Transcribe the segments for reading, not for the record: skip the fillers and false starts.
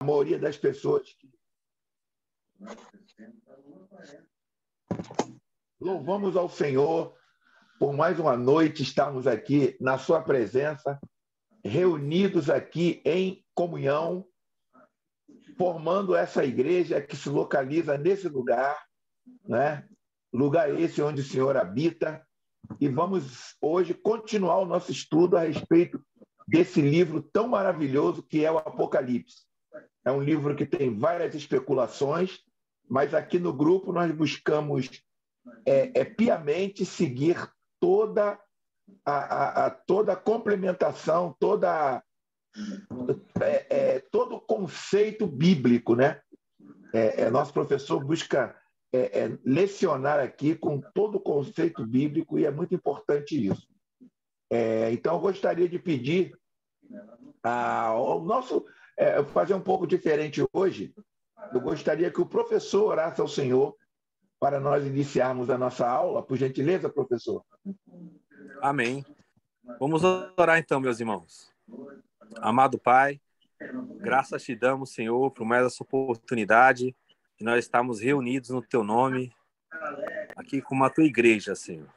maioria das pessoas. Louvamos ao Senhor por mais uma noite estarmos aqui na sua presença, reunidos aqui em comunhão, formando essa igreja que se localiza nesse lugar, né? Lugar esse onde o Senhor habita. E vamos hoje continuar o nosso estudo a respeito desse livro tão maravilhoso que é o Apocalipse. É um livro que tem várias especulações, mas aqui no grupo nós buscamos piamente seguir toda toda a complementação, todo o conceito bíblico, né? Nosso professor busca lecionar aqui com todo o conceito bíblico e é muito importante isso. Então, eu gostaria de pedir ao nosso... fazer um pouco diferente hoje. Eu gostaria que o professor orasse ao Senhor para nós iniciarmos a nossa aula. Por gentileza, professor. Amém. Vamos orar então, meus irmãos. Amado Pai, graças te damos, Senhor, por mais essa oportunidade de nós estarmos reunidos no Teu nome, aqui como a Tua igreja, Senhor.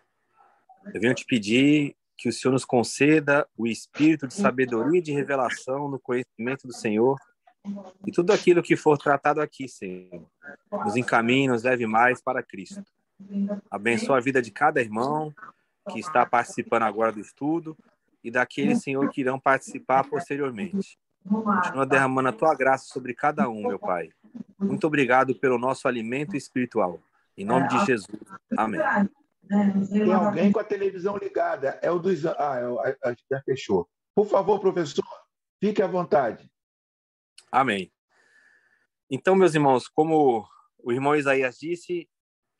Eu venho te pedir que o Senhor nos conceda o espírito de sabedoria e de revelação no conhecimento do Senhor e tudo aquilo que for tratado aqui, Senhor, nos encaminhe, nos leve mais para Cristo. Abençoa a vida de cada irmão que está participando agora do estudo e daqueles, Senhor, que irão participar posteriormente. Continua derramando a Tua graça sobre cada um, meu Pai. Muito obrigado pelo nosso alimento espiritual. Em nome de Jesus. Amém. Tem alguém com a televisão ligada. É o dos... já fechou. Por favor, professor, fique à vontade. Amém. Então, meus irmãos, como o irmão Isaías disse,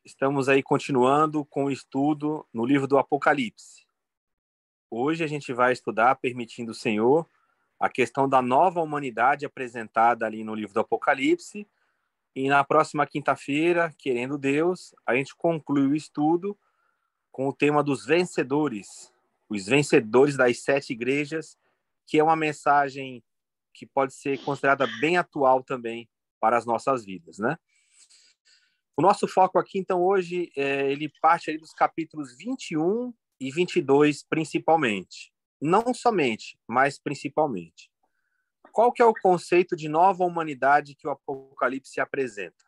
estamos aí continuando com o estudo no livro do Apocalipse. Hoje a gente vai estudar, permitindo o Senhor, a questão da nova humanidade apresentada ali no livro do Apocalipse. E na próxima quinta-feira, querendo Deus, a gente conclui o estudo com o tema dos vencedores, os vencedores das 7 igrejas, que é uma mensagem que pode ser considerada bem atual também para as nossas vidas, né? O nosso foco aqui, então, hoje, ele parte aí dos capítulos 21 e 22, principalmente. Não somente, mas principalmente. Qual que é o conceito de nova humanidade que o Apocalipse apresenta?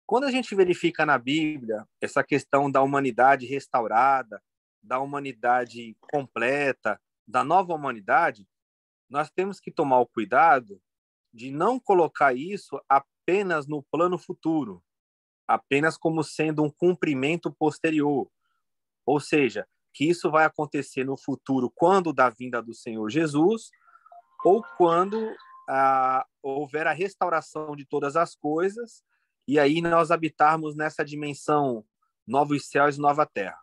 Quando a gente verifica na Bíblia essa questão da humanidade restaurada, da humanidade completa, da nova humanidade, nós temos que tomar o cuidado de não colocar isso apenas no plano futuro, apenas como sendo um cumprimento posterior. Ou seja, que isso vai acontecer no futuro quando da vinda do Senhor Jesus ou quando houver a restauração de todas as coisas e aí nós habitarmos nessa dimensão novos céus e nova terra.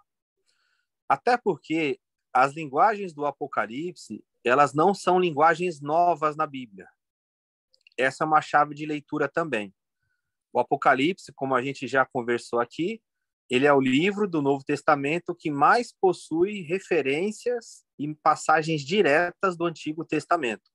Até porque as linguagens do Apocalipse, elas não são linguagens novas na Bíblia. Essa é uma chave de leitura também. O Apocalipse, como a gente já conversou aqui, ele é o livro do Novo Testamento que mais possui referências e passagens diretas do Antigo Testamento.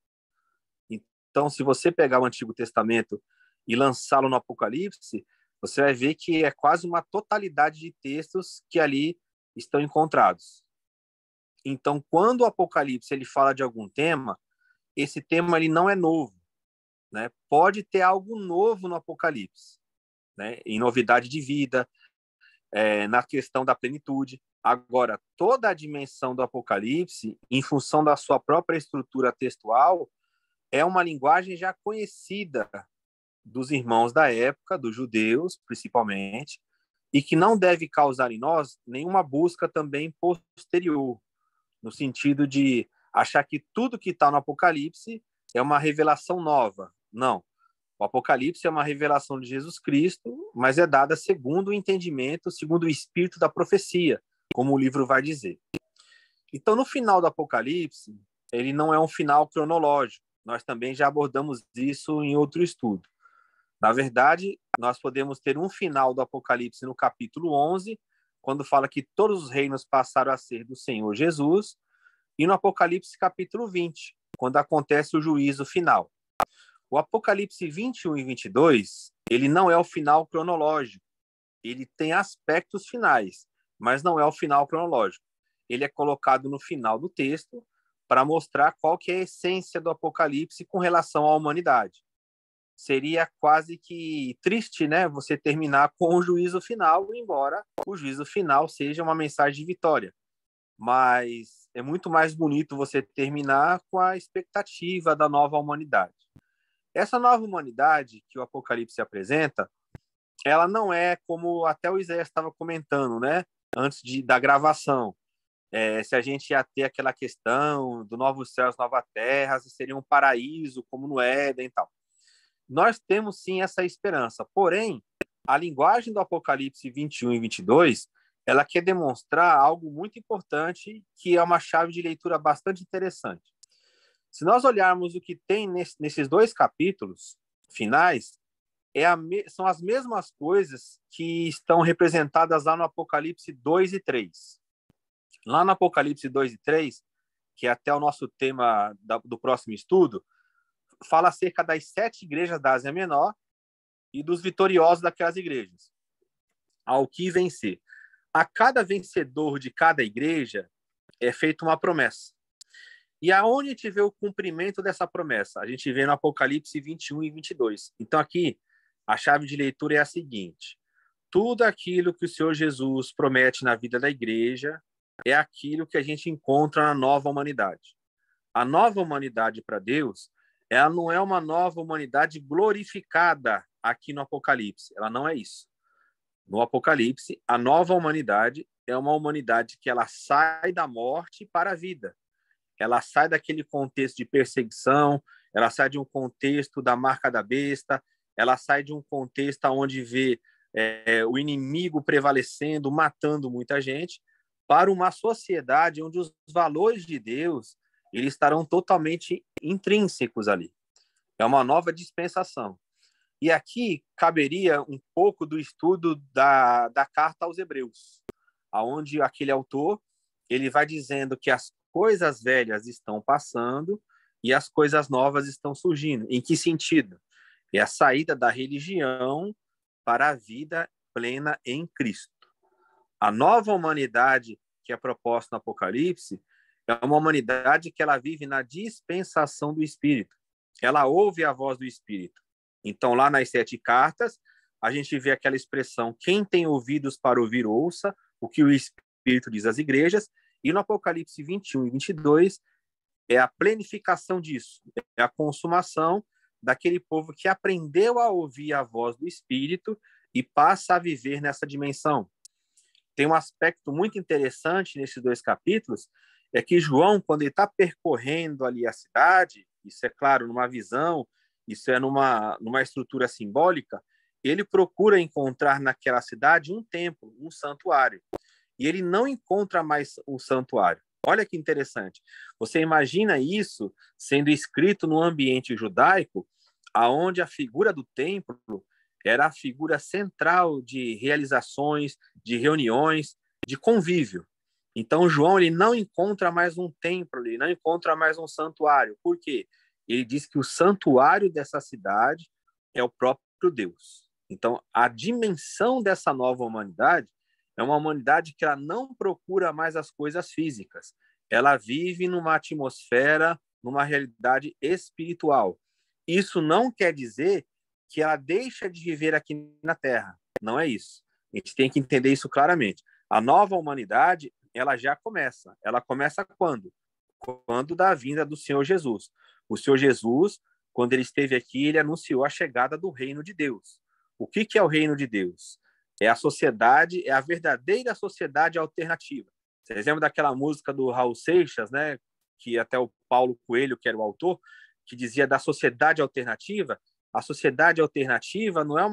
Então, se você pegar o Antigo Testamento e lançá-lo no Apocalipse, você vai ver que é quase uma totalidade de textos que ali estão encontrados. Então, quando o Apocalipse ele fala de algum tema, esse tema ele não é novo, né? Pode ter algo novo no Apocalipse, né? Em novidade de vida, na questão da plenitude. Agora, toda a dimensão do Apocalipse, em função da sua própria estrutura textual, é uma linguagem já conhecida dos irmãos da época, dos judeus, principalmente, e que não deve causar em nós nenhuma busca também posterior, no sentido de achar que tudo que está no Apocalipse é uma revelação nova. Não. O Apocalipse é uma revelação de Jesus Cristo, mas é dada segundo o entendimento, segundo o espírito da profecia, como o livro vai dizer. Então, no final do Apocalipse, ele não é um final cronológico. Nós também já abordamos isso em outro estudo. Na verdade, nós podemos ter um final do Apocalipse no capítulo 11, quando fala que todos os reinos passaram a ser do Senhor Jesus, e no Apocalipse capítulo 20, quando acontece o juízo final. O Apocalipse 21 e 22, ele não é o final cronológico. Ele tem aspectos finais, mas não é o final cronológico. Ele é colocado no final do texto para mostrar qual que é a essência do Apocalipse com relação à humanidade. Seria quase que triste, né, você terminar com o juízo final, embora o juízo final seja uma mensagem de vitória. Mas é muito mais bonito você terminar com a expectativa da nova humanidade. Essa nova humanidade que o Apocalipse apresenta, ela não é como até o Isaías estava comentando, né, antes da gravação. Se a gente ia ter aquela questão do novos céus, nova terra, se seria um paraíso como no Éden e tal. Nós temos sim essa esperança, porém, a linguagem do Apocalipse 21 e 22, ela quer demonstrar algo muito importante, que é uma chave de leitura bastante interessante. Se nós olharmos o que tem nesses dois capítulos finais, são as mesmas coisas que estão representadas lá no Apocalipse 2 e 3. Lá no Apocalipse 2 e 3, que é até o nosso tema do próximo estudo, fala acerca das 7 igrejas da Ásia Menor e dos vitoriosos daquelas igrejas. Ao que vencer. A cada vencedor de cada igreja é feita uma promessa. E aonde a gente vê o cumprimento dessa promessa? A gente vê no Apocalipse 21 e 22. Então aqui, a chave de leitura é a seguinte: tudo aquilo que o Senhor Jesus promete na vida da igreja é aquilo que a gente encontra na nova humanidade. A nova humanidade para Deus, ela não é uma nova humanidade glorificada aqui no Apocalipse. Ela não é isso. No Apocalipse, a nova humanidade é uma humanidade que ela sai da morte para a vida. Ela sai daquele contexto de perseguição, ela sai de um contexto da marca da besta, ela sai de um contexto onde vê o inimigo prevalecendo, matando muita gente, para uma sociedade onde os valores de Deus eles estarão totalmente intrínsecos ali. É uma nova dispensação. E aqui caberia um pouco do estudo da carta aos Hebreus, onde aquele autor ele vai dizendo que as coisas velhas estão passando e as coisas novas estão surgindo. Em que sentido? É a saída da religião para a vida plena em Cristo. A nova humanidade que é proposta no Apocalipse é uma humanidade que ela vive na dispensação do Espírito. Ela ouve a voz do Espírito. Então, lá nas 7 cartas, a gente vê aquela expressão: quem tem ouvidos para ouvir, ouça o que o Espírito diz às igrejas. E no Apocalipse 21 e 22, é a plenificação disso. É a consumação daquele povo que aprendeu a ouvir a voz do Espírito e passa a viver nessa dimensão. Tem um aspecto muito interessante nesses 2 capítulos, é que João, quando ele está percorrendo ali a cidade, isso é claro, numa visão, isso é numa estrutura simbólica, ele procura encontrar naquela cidade um templo, um santuário. E ele não encontra mais o santuário. Olha que interessante. Você imagina isso sendo escrito no ambiente judaico, aonde a figura do templo era a figura central de realizações, de reuniões, de convívio. Então, João ele não encontra mais um templo, ele não encontra mais um santuário. Por quê? Ele diz que o santuário dessa cidade é o próprio Deus. Então, a dimensão dessa nova humanidade é uma humanidade que ela não procura mais as coisas físicas. Ela vive numa atmosfera, numa realidade espiritual. Isso não quer dizer que ela deixa de viver aqui na Terra. Não é isso. A gente tem que entender isso claramente. A nova humanidade ela já começa. Ela começa quando? Quando da vinda do Senhor Jesus. O Senhor Jesus, quando ele esteve aqui, ele anunciou a chegada do reino de Deus. O que é o reino de Deus? É a sociedade, é a verdadeira sociedade alternativa. Vocês lembram daquela música do Raul Seixas, né? Que até o Paulo Coelho, que era o autor, que dizia da sociedade alternativa? A sociedade alternativa não é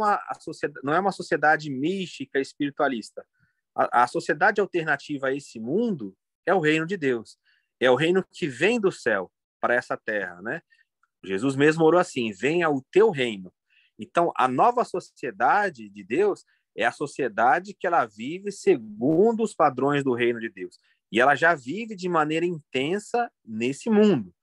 uma sociedade mística, espiritualista. A sociedade alternativa a esse mundo é o reino de Deus. É o reino que vem do céu para essa terra, né? Jesus mesmo orou assim: venha o teu reino. Então, a nova sociedade de Deus é a sociedade que ela vive segundo os padrões do reino de Deus. E ela já vive de maneira intensa nesse mundo.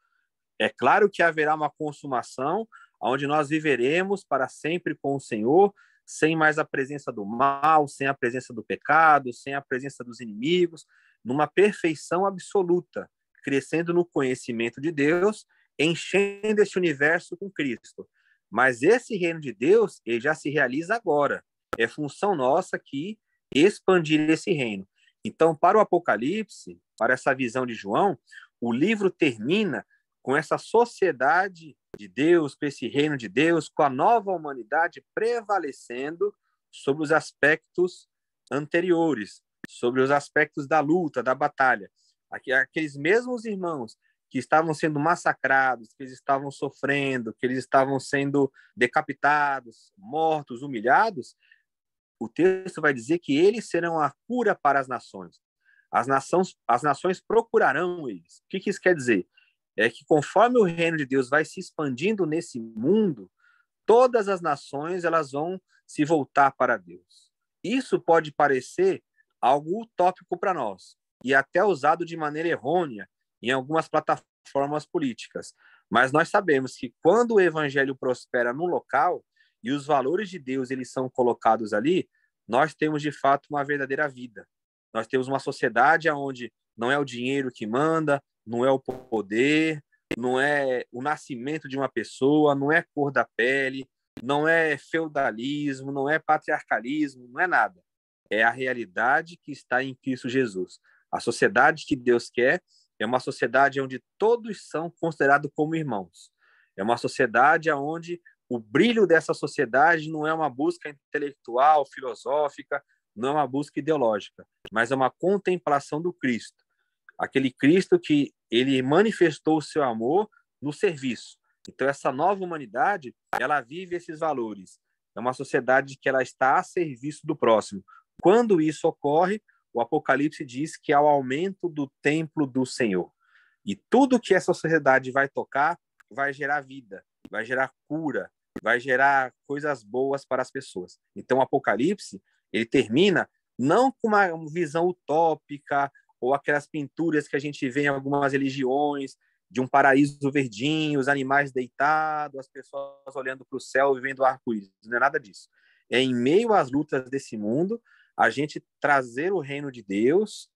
É claro que haverá uma consumação onde nós viveremos para sempre com o Senhor, sem mais a presença do mal, sem a presença do pecado, sem a presença dos inimigos, numa perfeição absoluta, crescendo no conhecimento de Deus, enchendo esse universo com Cristo. Mas esse reino de Deus, ele já se realiza agora. É função nossa aqui expandir esse reino. Então, para o Apocalipse, para essa visão de João, o livro termina com essa sociedade de Deus, com esse reino de Deus, com a nova humanidade prevalecendo sobre os aspectos anteriores, sobre os aspectos da luta, da batalha. Aqueles mesmos irmãos que estavam sendo massacrados, que eles estavam sofrendo, que eles estavam sendo decapitados, mortos, humilhados, o texto vai dizer que eles serão a cura para as nações. As nações procurarão eles. O que isso quer dizer? É que conforme o reino de Deus vai se expandindo nesse mundo, todas as nações elas vão se voltar para Deus. Isso pode parecer algo utópico para nós e até usado de maneira errônea em algumas plataformas políticas. Mas nós sabemos que quando o evangelho prospera no local e os valores de Deus eles são colocados ali, nós temos de fato uma verdadeira vida. Nós temos uma sociedade onde não é o dinheiro que manda, não é o poder, não é o nascimento de uma pessoa, não é cor da pele, não é feudalismo, não é patriarcalismo, não é nada. É a realidade que está em Cristo Jesus. A sociedade que Deus quer é uma sociedade onde todos são considerados como irmãos. É uma sociedade onde o brilho dessa sociedade não é uma busca intelectual, filosófica, não é uma busca ideológica, mas é uma contemplação do Cristo. Aquele Cristo que ele manifestou o seu amor no serviço. Então, essa nova humanidade, ela vive esses valores. É uma sociedade que ela está a serviço do próximo. Quando isso ocorre, o Apocalipse diz que há o aumento do templo do Senhor. E tudo que essa sociedade vai tocar vai gerar vida, vai gerar cura, vai gerar coisas boas para as pessoas. Então, o Apocalipse, ele termina não com uma visão utópica ou aquelas pinturas que a gente vê em algumas religiões, de um paraíso verdinho, os animais deitados, as pessoas olhando para o céu e vendo arco-íris. Não é nada disso. É em meio às lutas desse mundo, a gente trazer o reino de Deus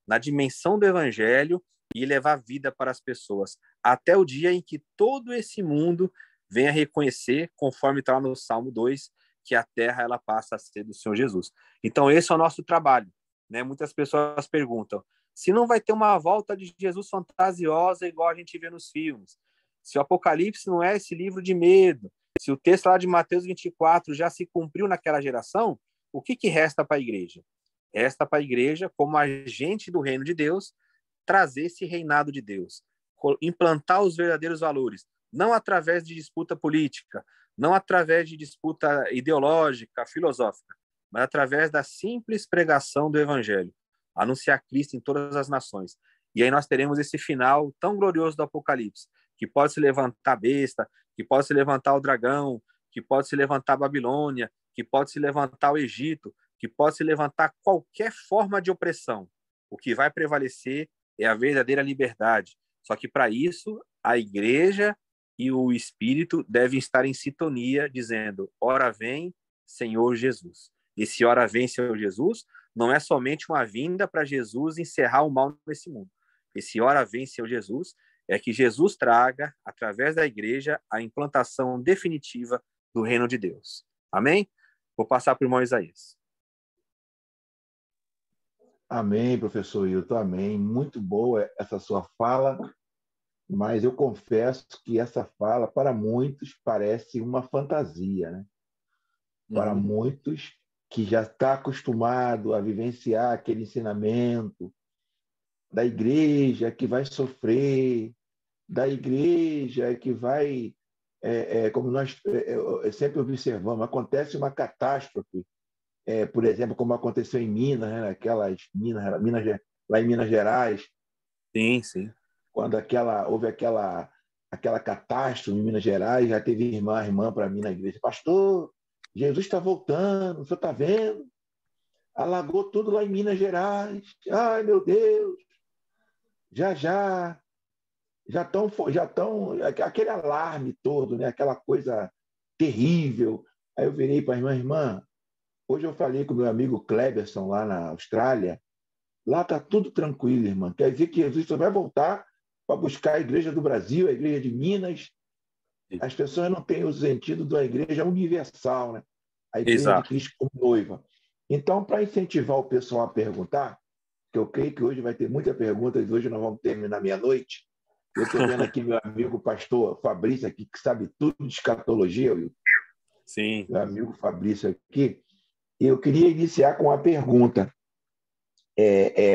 na dimensão do evangelho e levar vida para as pessoas, até o dia em que todo esse mundo venha reconhecer, conforme está no Salmo 2, que a terra ela passa a ser do Senhor Jesus. Então, esse é o nosso trabalho. Né? Muitas pessoas perguntam, se não vai ter uma volta de Jesus fantasiosa igual a gente vê nos filmes, se o Apocalipse não é esse livro de medo, se o texto lá de Mateus 24 já se cumpriu naquela geração, o que resta para a igreja? Resta para a igreja, como agente do reino de Deus, trazer esse reinado de Deus, implantar os verdadeiros valores, não através de disputa política, não através de disputa ideológica, filosófica, mas através da simples pregação do evangelho, anunciar Cristo em todas as nações. E aí nós teremos esse final tão glorioso do Apocalipse, que pode se levantar a besta, que pode se levantar o dragão, que pode se levantar a Babilônia, que pode se levantar o Egito, que pode se levantar qualquer forma de opressão. O que vai prevalecer é a verdadeira liberdade. Só que para isso, a igreja e o Espírito devem estar em sintonia, dizendo, ora vem, Senhor Jesus. Esse ora vem, Senhor Jesus, não é somente uma vinda para Jesus encerrar o mal nesse mundo. Esse ora vem, Senhor Jesus, é que Jesus traga, através da igreja, a implantação definitiva do reino de Deus. Amém? Vou passar para o irmão Isaías. Amém, professor Hilton, amém. Muito boa essa sua fala, mas eu confesso que essa fala, para muitos, parece uma fantasia, né? Para muitos que já está acostumado a vivenciar aquele ensinamento da igreja que vai sofrer, da igreja que vai, como nós sempre observamos, acontece uma catástrofe, por exemplo, como aconteceu em Minas, né? Lá em Minas Gerais, Sim, sim. quando houve aquela catástrofe em Minas Gerais, já teve irmã para mim na igreja, pastor, Jesus está voltando, o senhor está vendo? Alagou tudo lá em Minas Gerais. Ai, meu Deus! Já, já. já estão aquele alarme todo, né? Aquela coisa terrível. Aí eu virei para a irmã, hoje eu falei com o meu amigo Kleberson lá na Austrália, lá está tudo tranquilo, irmã. Quer dizer que Jesus só vai voltar para buscar a igreja do Brasil, a igreja de Minas. As pessoas não têm o sentido da igreja universal, né? A igreja de Exato. Cristo como noiva. Então, para incentivar o pessoal a perguntar, que eu creio que hoje vai ter muitas perguntas, hoje nós vamos terminar meia-noite. Eu estou vendo aqui meu amigo pastor Fabrício aqui, que sabe tudo de escatologia, Sim, meu amigo Fabrício aqui. E eu queria iniciar com uma pergunta.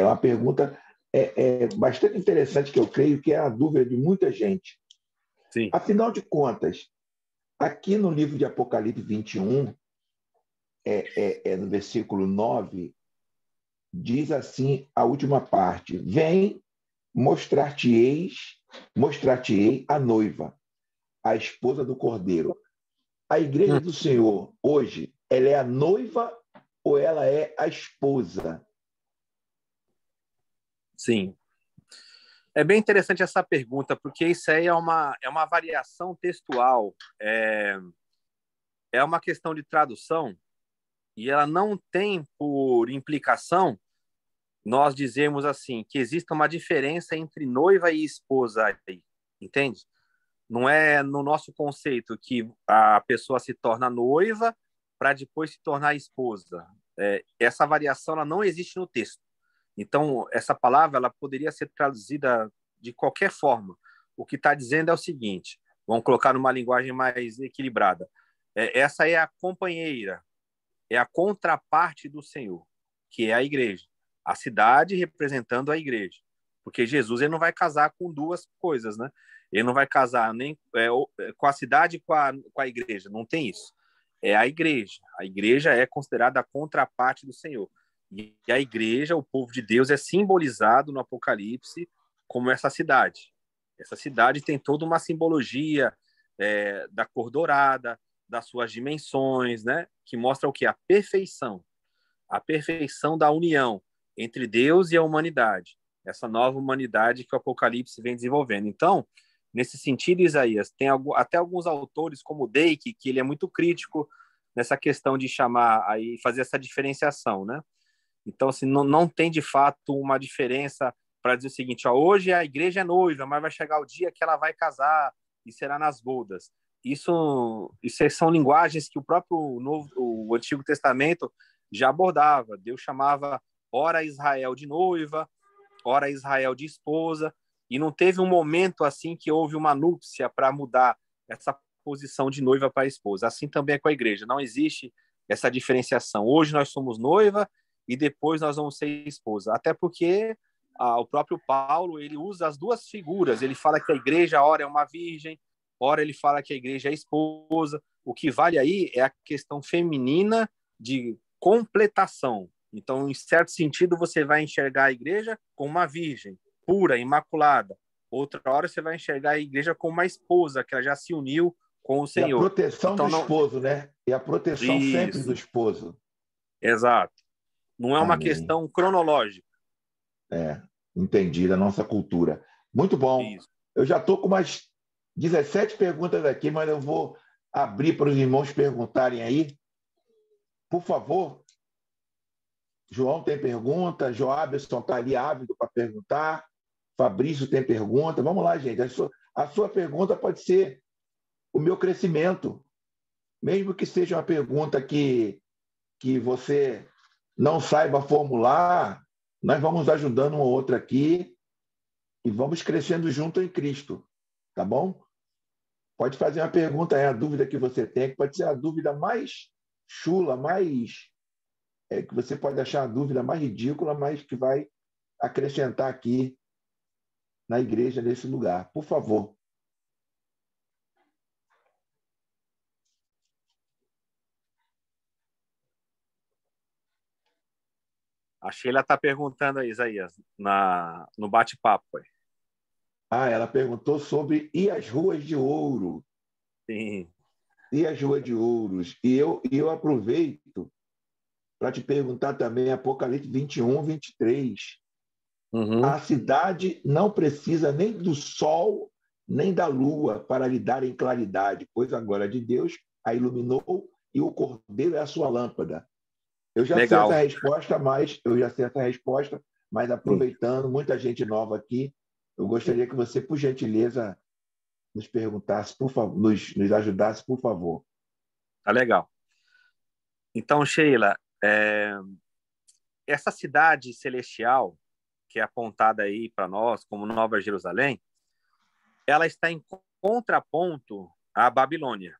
Uma pergunta bastante interessante, que eu creio que é a dúvida de muita gente. sim, Afinal de contas, aqui no livro de Apocalipse 21, no versículo 9, diz assim a última parte: Vem, mostrar-te-ei a noiva, a esposa do Cordeiro. A igreja hum, do Senhor, hoje, ela é a noiva ou ela é a esposa? sim. É bem interessante essa pergunta, porque isso aí é uma variação textual, é uma questão de tradução, e ela não tem por implicação nós dizermos assim, que existe uma diferença entre noiva e esposa aí, entende? Não é no nosso conceito que a pessoa se torna noiva para depois se tornar esposa. Essa variação ela não existe no texto. Então, essa palavra ela poderia ser traduzida de qualquer forma. O que está dizendo é o seguinte: vamos colocar numa linguagem mais equilibrada. Essa é a companheira, é a contraparte do Senhor, que é a igreja. A cidade representando a igreja. Porque Jesus ele não vai casar com duas coisas, né? Ele não vai casar nem com a cidade e com a igreja. Não tem isso. É a igreja. A igreja é considerada a contraparte do Senhor. E a igreja, o povo de Deus, é simbolizado no Apocalipse como essa cidade. Essa cidade tem toda uma simbologia da cor dourada, das suas dimensões, né? Que mostra o que? A perfeição da união entre Deus e a humanidade, essa nova humanidade que o Apocalipse vem desenvolvendo. Então, nesse sentido, Isaías, tem até alguns autores, como Dake, que ele é muito crítico nessa questão de chamar aí, fazer essa diferenciação, né? Então, assim, não tem de fato uma diferença para dizer o seguinte: ó, hoje a igreja é noiva, mas vai chegar o dia que ela vai casar e será nas bodas. Isso são linguagens que o próprio o Antigo Testamento já abordava. Deus chamava ora Israel de noiva, ora Israel de esposa, e não teve um momento assim que houve uma núpcia para mudar essa posição de noiva para esposa. Assim também é com a igreja, não existe essa diferenciação. Hoje nós somos noiva e depois nós vamos ser esposa. Até porque o próprio Paulo ele usa as duas figuras. Ele fala que a igreja ora é uma virgem, ora ele fala que a igreja é esposa. O que vale aí é a questão feminina de completação. Então, em certo sentido, você vai enxergar a igreja como uma virgem, pura, imaculada. Outra hora você vai enxergar a igreja como uma esposa, que ela já se uniu com o E a Senhor. proteção do Então, não. esposo, né? E a proteção sempre do Isso, esposo. exato. Não é uma Amém. questão cronológica. Entendi, da nossa cultura. Muito bom. Isso. Eu já estou com umas 17 perguntas aqui, mas eu vou abrir para os irmãos perguntarem aí. Por favor, João tem pergunta, Joabson está ali ávido para perguntar, Fabrício tem pergunta. Vamos lá, gente. A sua pergunta pode ser o meu crescimento, mesmo que seja uma pergunta que você não saiba formular, nós vamos ajudando um ou outro aqui e vamos crescendo junto em Cristo, tá bom? Pode fazer uma pergunta, a dúvida que você tem, que pode ser a dúvida mais chula, que você pode achar a dúvida mais ridícula, mas que vai acrescentar aqui na igreja, nesse lugar. Por favor. A Sheila está perguntando aí, Isaías, no bate-papo. Ela perguntou sobre e as ruas de ouro? Sim. E as ruas de ouros? E eu aproveito para te perguntar também Apocalipse 21, 23. Uhum. A cidade não precisa nem do sol, nem da lua para lhe dar em claridade, pois a glória de Deus a iluminou e o cordeiro é a sua lâmpada. Eu já sei essa Legal. resposta, mas Sim, aproveitando, muita gente nova aqui, eu sim. gostaria que você, por gentileza, nos perguntasse, por favor, nos ajudasse, por favor. Tá legal. Então, Sheila, essa cidade celestial que é apontada aí para nós como Nova Jerusalém, ela está em contraponto à Babilônia.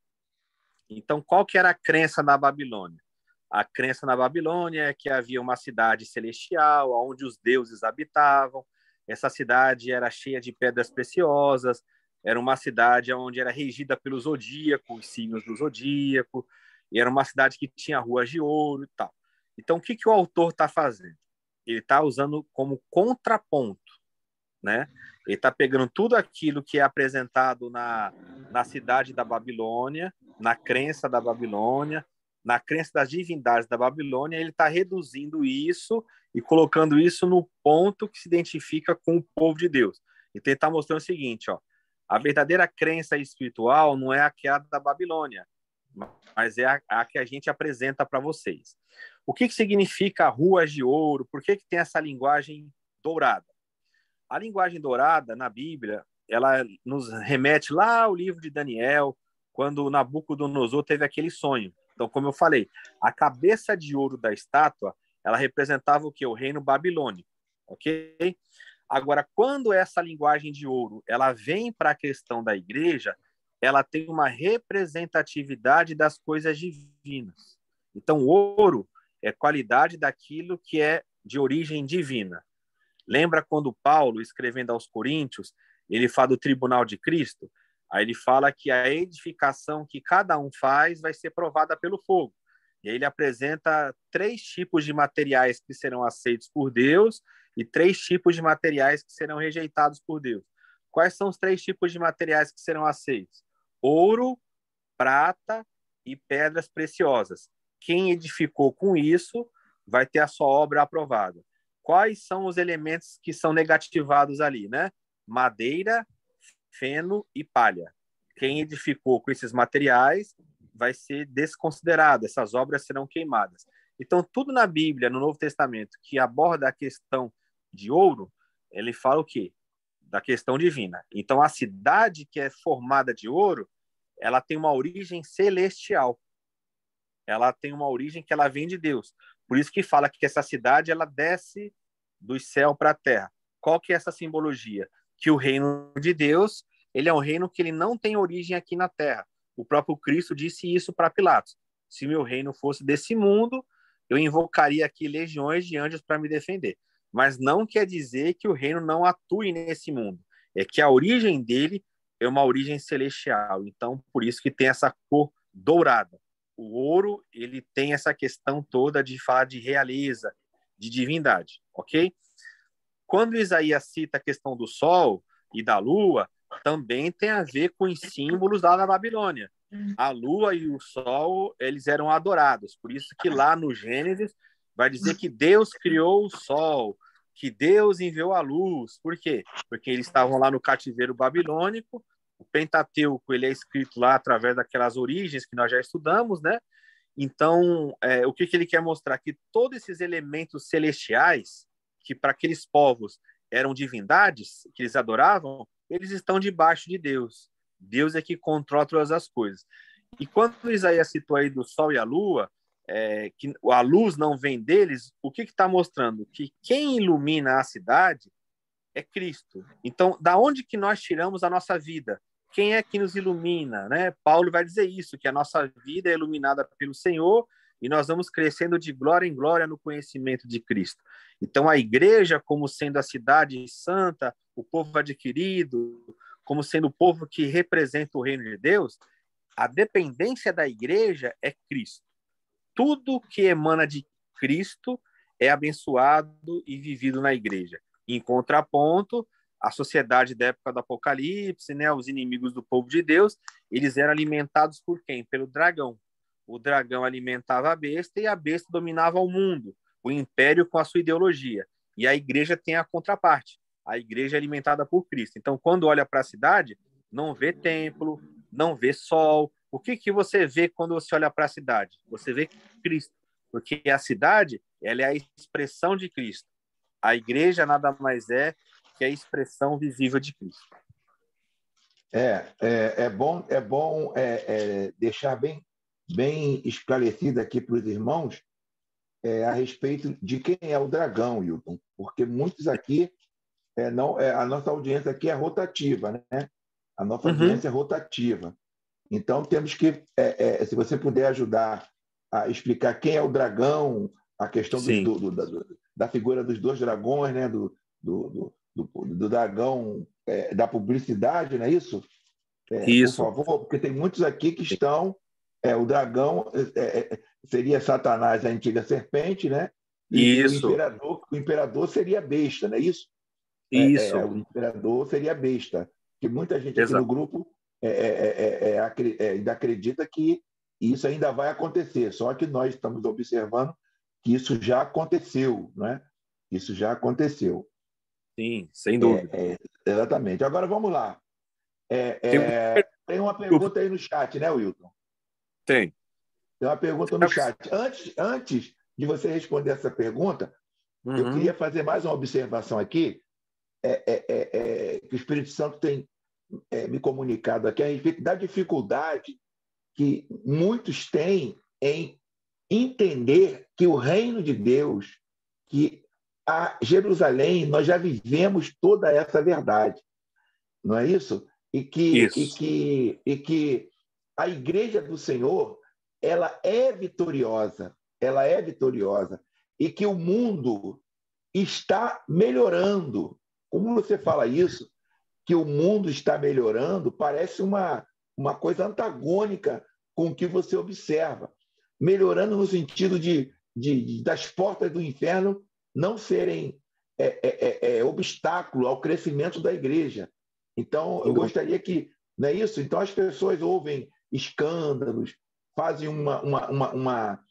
Então, qual que era a crença na Babilônia? A crença na Babilônia é que havia uma cidade celestial onde os deuses habitavam. Essa cidade era cheia de pedras preciosas, era uma cidade onde era regida pelo zodíaco, os signos do zodíaco, e era uma cidade que tinha ruas de ouro e tal. Então, o que, que o autor está fazendo? Ele está usando como contraponto, né? Ele está pegando tudo aquilo que é apresentado na cidade da Babilônia, na crença da Babilônia, na crença das divindades da Babilônia, ele está reduzindo isso e colocando isso no ponto que se identifica com o povo de Deus. Então ele está mostrando o seguinte, ó, a verdadeira crença espiritual não é aquela da Babilônia, mas é a que a gente apresenta para vocês. O que, que significa ruas de ouro? Por que, que tem essa linguagem dourada? A linguagem dourada na Bíblia, ela nos remete lá ao livro de Daniel, quando Nabucodonosor teve aquele sonho. Então, como eu falei, a cabeça de ouro da estátua, ela representava o que? O reino babilônico, ok? Agora, quando essa linguagem de ouro, ela vem para a questão da igreja, ela tem uma representatividade das coisas divinas. Então, o ouro é qualidade daquilo que é de origem divina. Lembra quando Paulo, escrevendo aos Coríntios, ele fala do tribunal de Cristo? Aí ele fala que a edificação que cada um faz vai ser provada pelo fogo. E aí ele apresenta 3 tipos de materiais que serão aceitos por Deus e 3 tipos de materiais que serão rejeitados por Deus. Quais são os 3 tipos de materiais que serão aceitos? Ouro, prata e pedras preciosas. Quem edificou com isso vai ter a sua obra aprovada. Quais são os elementos que são negativados ali, né? Madeira, feno e palha. Quem edificou com esses materiais vai ser desconsiderado, essas obras serão queimadas. Então, tudo na Bíblia, no Novo Testamento, que aborda a questão de ouro, ele fala o quê? Da questão divina. Então, a cidade que é formada de ouro, ela tem uma origem celestial. Ela tem uma origem que ela vem de Deus. Por isso que fala que essa cidade ela desce do céu para a terra. Qual que é essa simbologia? Que o reino de Deus, ele é um reino que ele não tem origem aqui na terra. O próprio Cristo disse isso para Pilatos. Se meu reino fosse desse mundo, eu invocaria aqui legiões de anjos para me defender. Mas não quer dizer que o reino não atue nesse mundo. É que a origem dele é uma origem celestial. Então, por isso que tem essa cor dourada. O ouro, ele tem essa questão toda de falar de realeza, de divindade, ok? Quando Isaías cita a questão do sol e da lua, também tem a ver com os símbolos lá da Babilônia. A lua e o sol, eles eram adorados. Por isso que lá no Gênesis vai dizer que Deus criou o sol, que Deus enviou a luz. Por quê? Porque eles estavam lá no cativeiro babilônico. O Pentateuco, ele é escrito lá através daquelas origens que nós já estudamos, né? Então, o que ele quer mostrar? Que todos esses elementos celestiais, que para aqueles povos eram divindades, que eles adoravam, eles estão debaixo de Deus. Deus é que controla todas as coisas. E quando Isaías citou aí do sol e a lua, que a luz não vem deles, o que está mostrando? Que quem ilumina a cidade é Cristo. Então, da onde que nós tiramos a nossa vida? Quem é que nos ilumina, né? Paulo vai dizer isso, que a nossa vida é iluminada pelo Senhor e nós vamos crescendo de glória em glória no conhecimento de Cristo. Então, a igreja, como sendo a cidade santa, o povo adquirido, como sendo o povo que representa o reino de Deus, a dependência da igreja é Cristo. Tudo que emana de Cristo é abençoado e vivido na igreja. Em contraponto, a sociedade da época do Apocalipse, né, os inimigos do povo de Deus, eles eram alimentados por quem? Pelo dragão. O dragão alimentava a besta e a besta dominava o mundo, o império com a sua ideologia. e a igreja tem a contraparte. A igreja é alimentada por Cristo. Então, quando olha para a cidade, não vê templo, não vê sol. O que que você vê quando você olha para a cidade? Você vê Cristo, porque a cidade, ela é a expressão de Cristo. A igreja nada mais é que a expressão visível de Cristo. É bom deixar bem esclarecido aqui para os irmãos a respeito de quem é o dragão, Wilton, porque muitos aqui, a nossa audiência aqui é rotativa, né? A nossa audiência é rotativa. Então, temos que, se você puder ajudar a explicar quem é o dragão, a questão da figura dos dois dragões, né? do dragão, da publicidade, não é isso? Por Isso. favor, porque tem muitos aqui que estão. O dragão seria Satanás, a antiga serpente, né? E Isso. o imperador seria a besta, não é isso? Isso. O imperador seria a besta. Que muita gente aqui no Exato. grupo ainda acredita que isso ainda vai acontecer, só que nós estamos observando que isso já aconteceu, né? Isso já aconteceu. Sim, sem dúvida. Exatamente. Agora vamos lá. Tem uma pergunta aí no chat, né, Wilton? Tem. Tem uma pergunta no chat. Antes de você responder essa pergunta, eu queria fazer mais uma observação aqui, que o Espírito Santo tem me comunicado aqui a respeito da dificuldade que muitos têm em entender que o reino de Deus, que a Jerusalém, nós já vivemos toda essa verdade, não é isso? E que a igreja do Senhor, ela é vitoriosa, e que o mundo está melhorando. Como você fala isso, que o mundo está melhorando, parece uma coisa antagônica com o que você observa. Melhorando no sentido das portas do inferno não serem obstáculo ao crescimento da igreja. Então, eu gostaria que... Não é isso? Então, as pessoas ouvem escândalos, fazem uma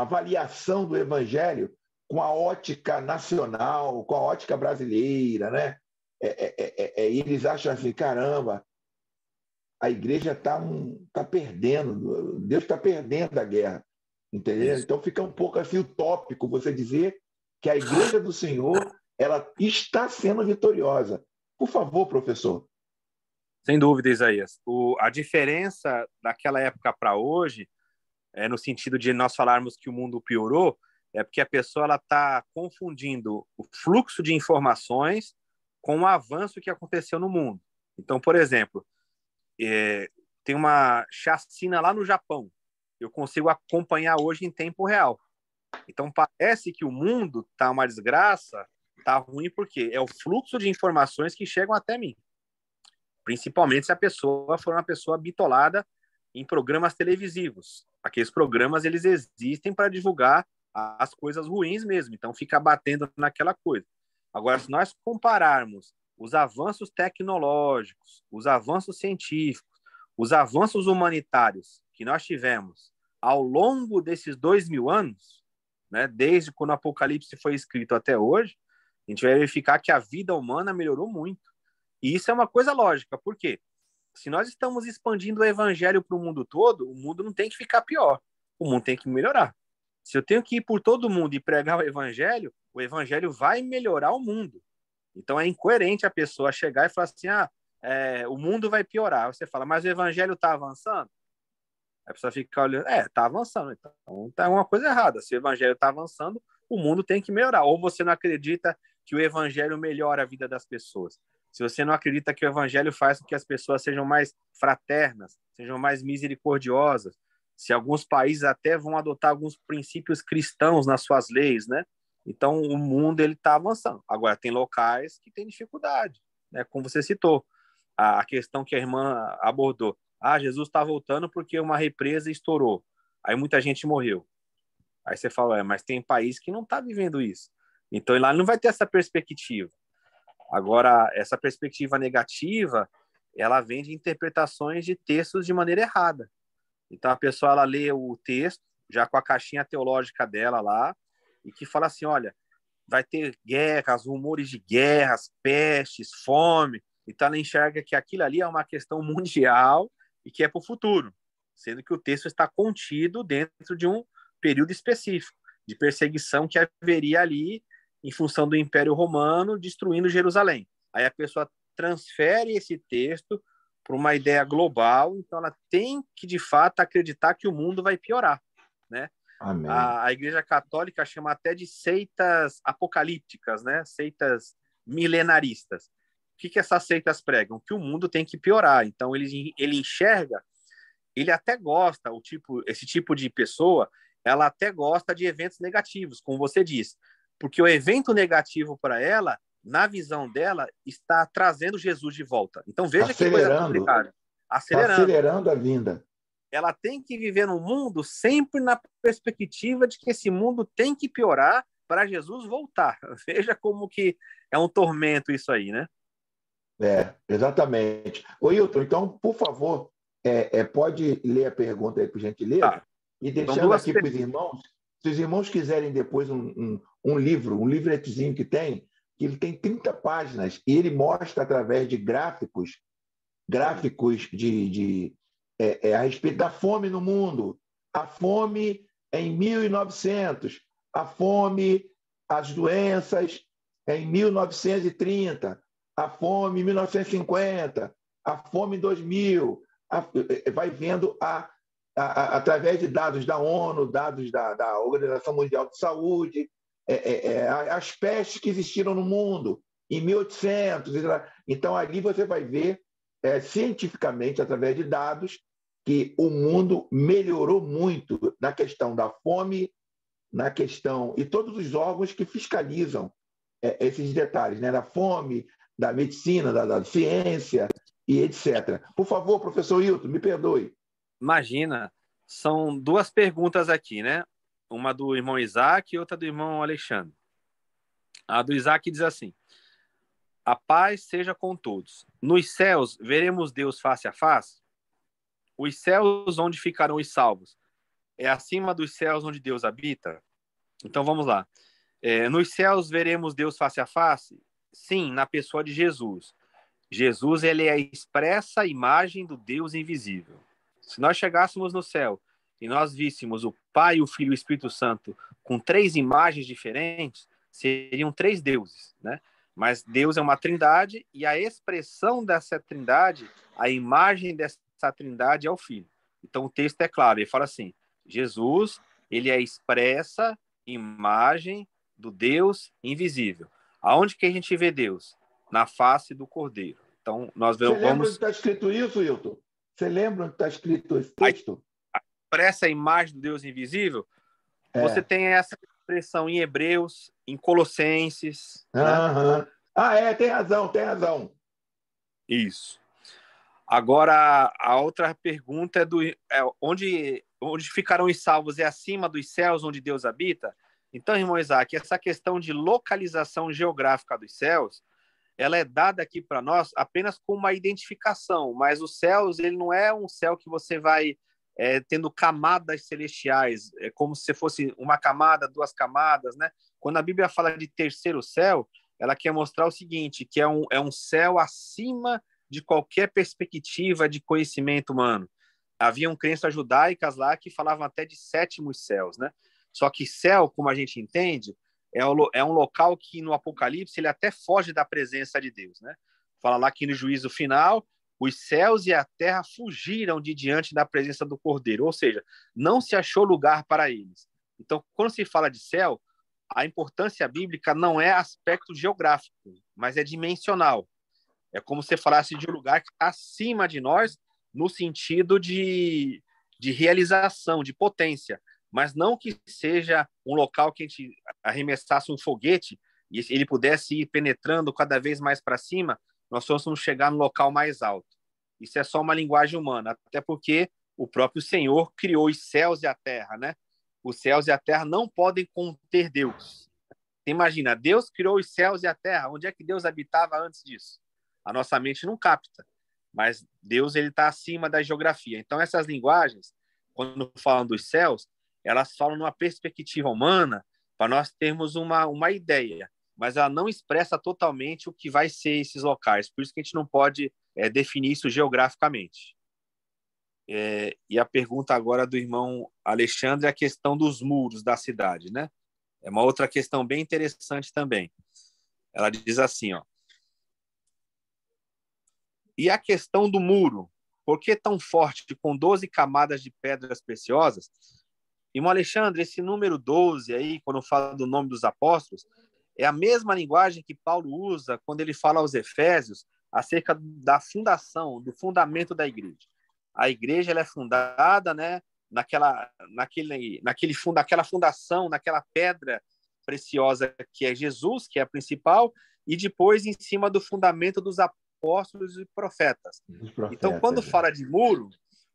avaliação do evangelho com a ótica nacional, com a ótica brasileira, né? Eles acham assim, caramba, a igreja está perdendo, Deus está perdendo a guerra, entendeu? Então fica um pouco assim utópico você dizer que a igreja do Senhor, ela está sendo vitoriosa. Por favor, professor. Sem dúvida, Isaías. A diferença daquela época para hoje, no sentido de nós falarmos que o mundo piorou, é porque a pessoa está confundindo o fluxo de informações com o avanço que aconteceu no mundo. Então, por exemplo, tem uma chacina lá no Japão. Eu consigo acompanhar hoje em tempo real. Então, parece que o mundo está uma desgraça, está ruim, porque é o fluxo de informações que chegam até mim. Principalmente se a pessoa for uma pessoa bitolada em programas televisivos. Aqueles programas, eles existem para divulgar as coisas ruins mesmo. Então, fica batendo naquela coisa. Agora, se nós compararmos os avanços tecnológicos, os avanços científicos, os avanços humanitários que nós tivemos ao longo desses 2000 anos, né, desde quando o Apocalipse foi escrito até hoje, a gente vai verificar que a vida humana melhorou muito. E isso é uma coisa lógica, por quê? Se nós estamos expandindo o evangelho para o mundo todo, o mundo não tem que ficar pior, o mundo tem que melhorar. Se eu tenho que ir por todo mundo e pregar o evangelho vai melhorar o mundo. Então é incoerente a pessoa chegar e falar assim, o mundo vai piorar. Você fala, mas o evangelho está avançando? A pessoa fica olhando, está avançando, então tá uma coisa errada. Se o evangelho está avançando, o mundo tem que melhorar. Ou você não acredita que o evangelho melhora a vida das pessoas. Se você não acredita que o evangelho faz com que as pessoas sejam mais fraternas, sejam mais misericordiosas, se alguns países até vão adotar alguns princípios cristãos nas suas leis, né? Então, o mundo ele está avançando. Agora, tem locais que têm dificuldade, né? Como você citou, a questão que a irmã abordou. Jesus está voltando porque uma represa estourou. Aí muita gente morreu. Aí você fala, mas tem país que não está vivendo isso. Então, lá não vai ter essa perspectiva. Agora, essa perspectiva negativa, ela vem de interpretações de textos de maneira errada. Então, a pessoa, ela lê o texto, já com a caixinha teológica dela lá, e que fala assim, olha, vai ter guerras, rumores de guerras, pestes, fome. Então, ela enxerga que aquilo ali é uma questão mundial e que é para o futuro, sendo que o texto está contido dentro de um período específico de perseguição que haveria ali em função do Império Romano destruindo Jerusalém. Aí a pessoa transfere esse texto para uma ideia global, então ela tem que, de fato, acreditar que o mundo vai piorar, né? Amém. A Igreja Católica chama até de seitas apocalípticas, né? Seitas milenaristas. O que essas seitas pregam? Que o mundo tem que piorar. Então, ele enxerga, ele até gosta, esse tipo de pessoa, ela até gosta de eventos negativos, como você disse, porque o evento negativo para ela, na visão dela, está trazendo Jesus de volta. Então, veja que coisa Acelerando. complicada. Está Acelerando. acelerando a vinda. Ela tem que viver no mundo sempre na perspectiva de que esse mundo tem que piorar para Jesus voltar. Veja como que é um tormento isso aí, né? Exatamente. Ô, Hilton, então, por favor, pode ler a pergunta aí, por gentileza, Tá. e São deixando duas aqui para os irmãos, se os irmãos quiserem depois um livro, um livretezinho que ele tem 30 páginas, e ele mostra através de gráficos a respeito da fome no mundo, a fome em 1900, a fome, as doenças em 1930, a fome em 1950, a fome em 2000, vai vendo através de dados da ONU, dados da Organização Mundial de Saúde, as pestes que existiram no mundo em 1800. Então, ali você vai ver cientificamente, através de dados, que o mundo melhorou muito na questão da fome, na questão e todos os órgãos que fiscalizam esses detalhes, né? Da fome, da medicina, da ciência e etc. Por favor, professor Hilton, me perdoe. Imagina, são duas perguntas aqui, né? Uma do irmão Isaac e outra do irmão Alexandre. A do Isaac diz assim: a paz seja com todos. Nos céus veremos Deus face a face? Os céus onde ficarão os salvos é acima dos céus onde Deus habita? Então vamos lá. Nos céus veremos Deus face a face? Sim, na pessoa de Jesus. Jesus, ele é a expressa imagem do Deus invisível. Se nós chegássemos no céu e nós víssemos o Pai, o Filho e o Espírito Santo com três imagens diferentes, seriam três deuses, né? Mas Deus é uma trindade e a expressão dessa trindade, a imagem dessa trindade é o Filho. Então o texto é claro, ele fala assim: Jesus, ele é a expressa imagem do Deus invisível. Aonde que a gente vê Deus? Na face do Cordeiro. Então, nós Você lembra onde vamos... está escrito isso, Hilton? Você lembra onde está escrito esse texto? Para essa imagem do Deus invisível, você É. tem essa expressão em Hebreus, em Colossenses, né? Uhum. Tem razão, tem razão. Isso. Agora, a outra pergunta onde ficarão os salvos? É acima dos céus onde Deus habita? Então, irmão Isaac, essa questão de localização geográfica dos céus, ela é dada aqui para nós apenas com uma identificação, mas os céus, ele não é um céu que você vai tendo camadas celestiais, é como se fosse uma camada, duas camadas, né? Quando a Bíblia fala de terceiro céu, ela quer mostrar o seguinte, que é um céu acima de qualquer perspectiva de conhecimento humano. Haviam crenças judaicas lá que falavam até de sétimos céus, né? Só que céu, como a gente entende, é um local que no Apocalipse ele até foge da presença de Deus, né? Fala lá que no juízo final os céus e a terra fugiram de diante da presença do Cordeiro, ou seja, não se achou lugar para eles. Então, quando se fala de céu, a importância bíblica não é aspecto geográfico, mas é dimensional. É como se falasse de um lugar que está acima de nós, no sentido de realização, de potência, mas não que seja um local que a gente arremessasse um foguete e ele pudesse ir penetrando cada vez mais para cima, nós fôssemos chegar no local mais alto. Isso é só uma linguagem humana, até porque o próprio Senhor criou os céus e a terra, né? Os céus e a terra não podem conter Deus. Você imagina, Deus criou os céus e a terra. Onde é que Deus habitava antes disso? A nossa mente não capta. Mas Deus, ele está acima da geografia. Então, essas linguagens, quando falam dos céus, elas falam numa perspectiva humana para nós termos uma ideia, mas ela não expressa totalmente o que vai ser esses locais, por isso que a gente não pode definir isso geograficamente. E a pergunta agora do irmão Alexandre é a questão dos muros da cidade, né? É uma outra questão bem interessante também. Ela diz assim, ó: e a questão do muro, por que tão forte, com 12 camadas de pedras preciosas? Irmão Alexandre, esse número 12 aí, quando fala do nome dos apóstolos, é a mesma linguagem que Paulo usa quando ele fala aos Efésios acerca da fundação, do fundamento da igreja. A igreja ela é fundada, né, naquela fundação, naquela pedra preciosa que é Jesus, que é a principal, e depois em cima do fundamento dos apóstolos e profetas. Então, quando fala de muro,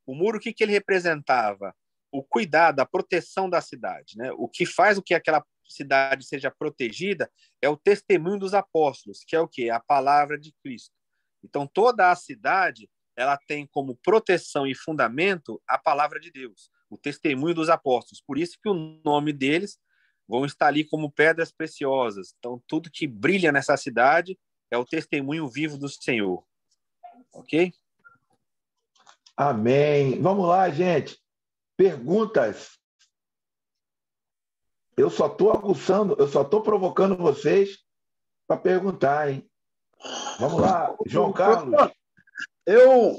o muro, o que ele representava? O cuidado, a proteção da cidade, né? O que faz com que aquela cidade seja protegida é o testemunho dos apóstolos, que é o quê? A palavra de Cristo. Então, toda a cidade ela tem como proteção e fundamento a palavra de Deus, o testemunho dos apóstolos. Por isso que o nome deles vão estar ali como pedras preciosas. Então, tudo que brilha nessa cidade é o testemunho vivo do Senhor. Ok? Amém. Vamos lá, gente. Perguntas. Eu só estou aguçando, eu só estou provocando vocês para perguntar, hein? Vamos lá, João Carlos. Eu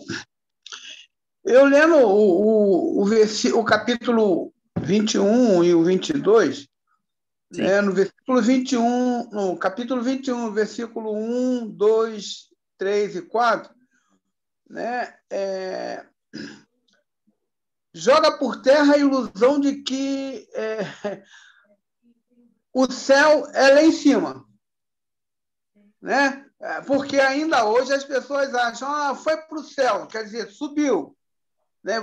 lendo o capítulo 21 e o 22, né, no versículo 21, no capítulo 21, versículo 1, 2, 3 e 4, né, joga por terra a ilusão de que o céu é lá em cima, né? Porque ainda hoje as pessoas acham, foi para o céu, quer dizer, subiu, né?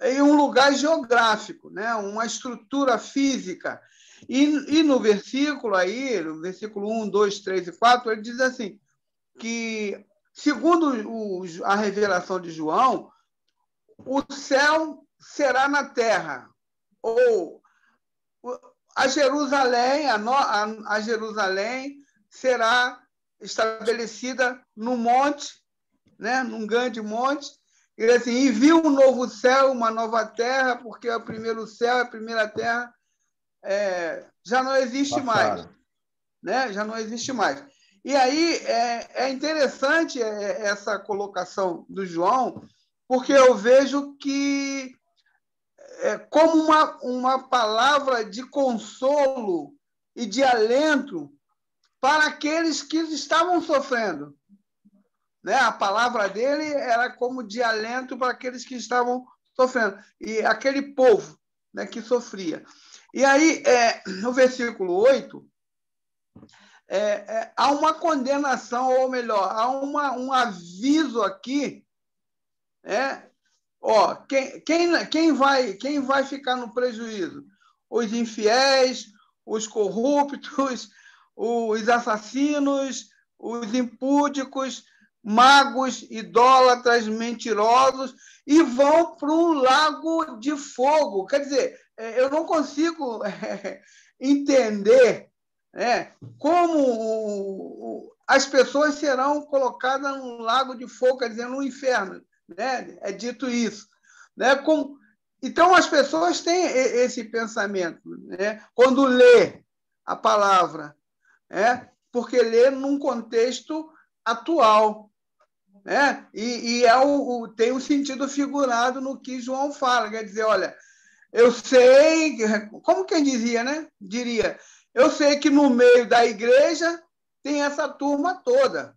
Em um lugar geográfico, né? Uma estrutura física. E no versículo aí, no versículo 1, 2, 3 e 4, ele diz assim, que, segundo a revelação de João, o céu será na terra, ou a Jerusalém, a Jerusalém será estabelecida no monte, né, num grande monte, e assim, e viu um novo céu, uma nova terra, porque o primeiro céu, a primeira terra já não existe mais, né? Já não existe mais. E aí é interessante essa colocação do João, porque eu vejo que como uma palavra de consolo e de alento para aqueles que estavam sofrendo, né? A palavra dele era como de alento para aqueles que estavam sofrendo, e aquele povo, né, que sofria. E aí, no versículo 8, há uma condenação, ou melhor, há um aviso aqui, quem vai ficar no prejuízo? Os infiéis, os corruptos, os assassinos, os impúdicos, magos, idólatras, mentirosos, e vão para um lago de fogo. Quer dizer, eu não consigo entender como as pessoas serão colocadas num lago de fogo, quer dizer, no inferno. Né? É dito isso. Né? Então, as pessoas têm esse pensamento, né? Quando lê a palavra, porque lê num contexto atual, né? E tem um sentido figurado no que João fala, quer dizer, olha, eu sei, como quem dizia, né? Diria, eu sei que no meio da igreja tem essa turma toda.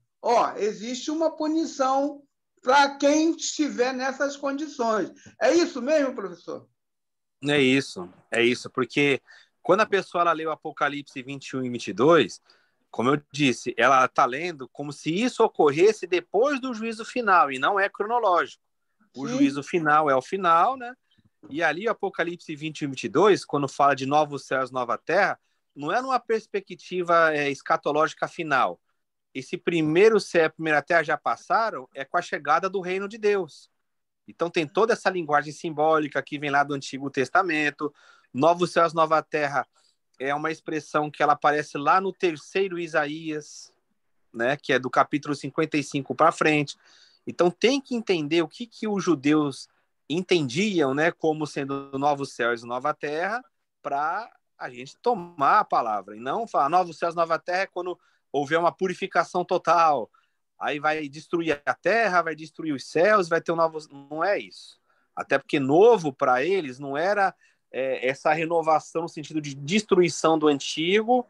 Existe uma punição para quem estiver nessas condições. É isso mesmo, professor? É isso, porque quando a pessoa ela lê o Apocalipse 21 e 22, como eu disse, ela está lendo como se isso ocorresse depois do juízo final, e não é cronológico. O juízo final é o final, né? E ali o Apocalipse 21 e 22, quando fala de novos céus, nova terra, não é numa perspectiva escatológica final. Esse primeiro céu e a primeira terra já passaram, é com a chegada do reino de Deus. Então tem toda essa linguagem simbólica que vem lá do Antigo Testamento. Novos céus, nova terra é uma expressão que ela aparece lá no 3º Isaías, né, que é do capítulo 55 para frente. Então tem que entender o que os judeus entendiam, né, como sendo novos céus e nova terra, para a gente tomar a palavra, e não falar novos céus e nova terra é quando houver uma purificação total, aí vai destruir a terra, vai destruir os céus, vai ter um novo... Não é isso. Até porque novo para eles não era essa renovação no sentido de destruição do antigo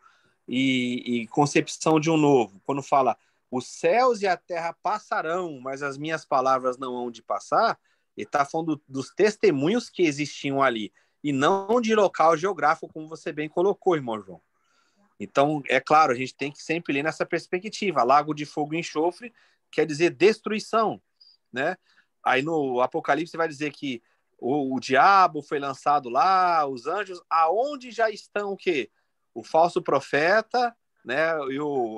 e concepção de um novo. Quando fala os céus e a terra passarão, mas as minhas palavras não hão de passar, ele está falando dos testemunhos que existiam ali, e não de local geográfico, como você bem colocou, irmão João. Então, é claro, a gente tem que sempre ler nessa perspectiva. Lago de fogo e enxofre quer dizer destruição, né? Aí no Apocalipse vai dizer que o diabo foi lançado lá, os anjos, aonde já estão o quê? O falso profeta, né?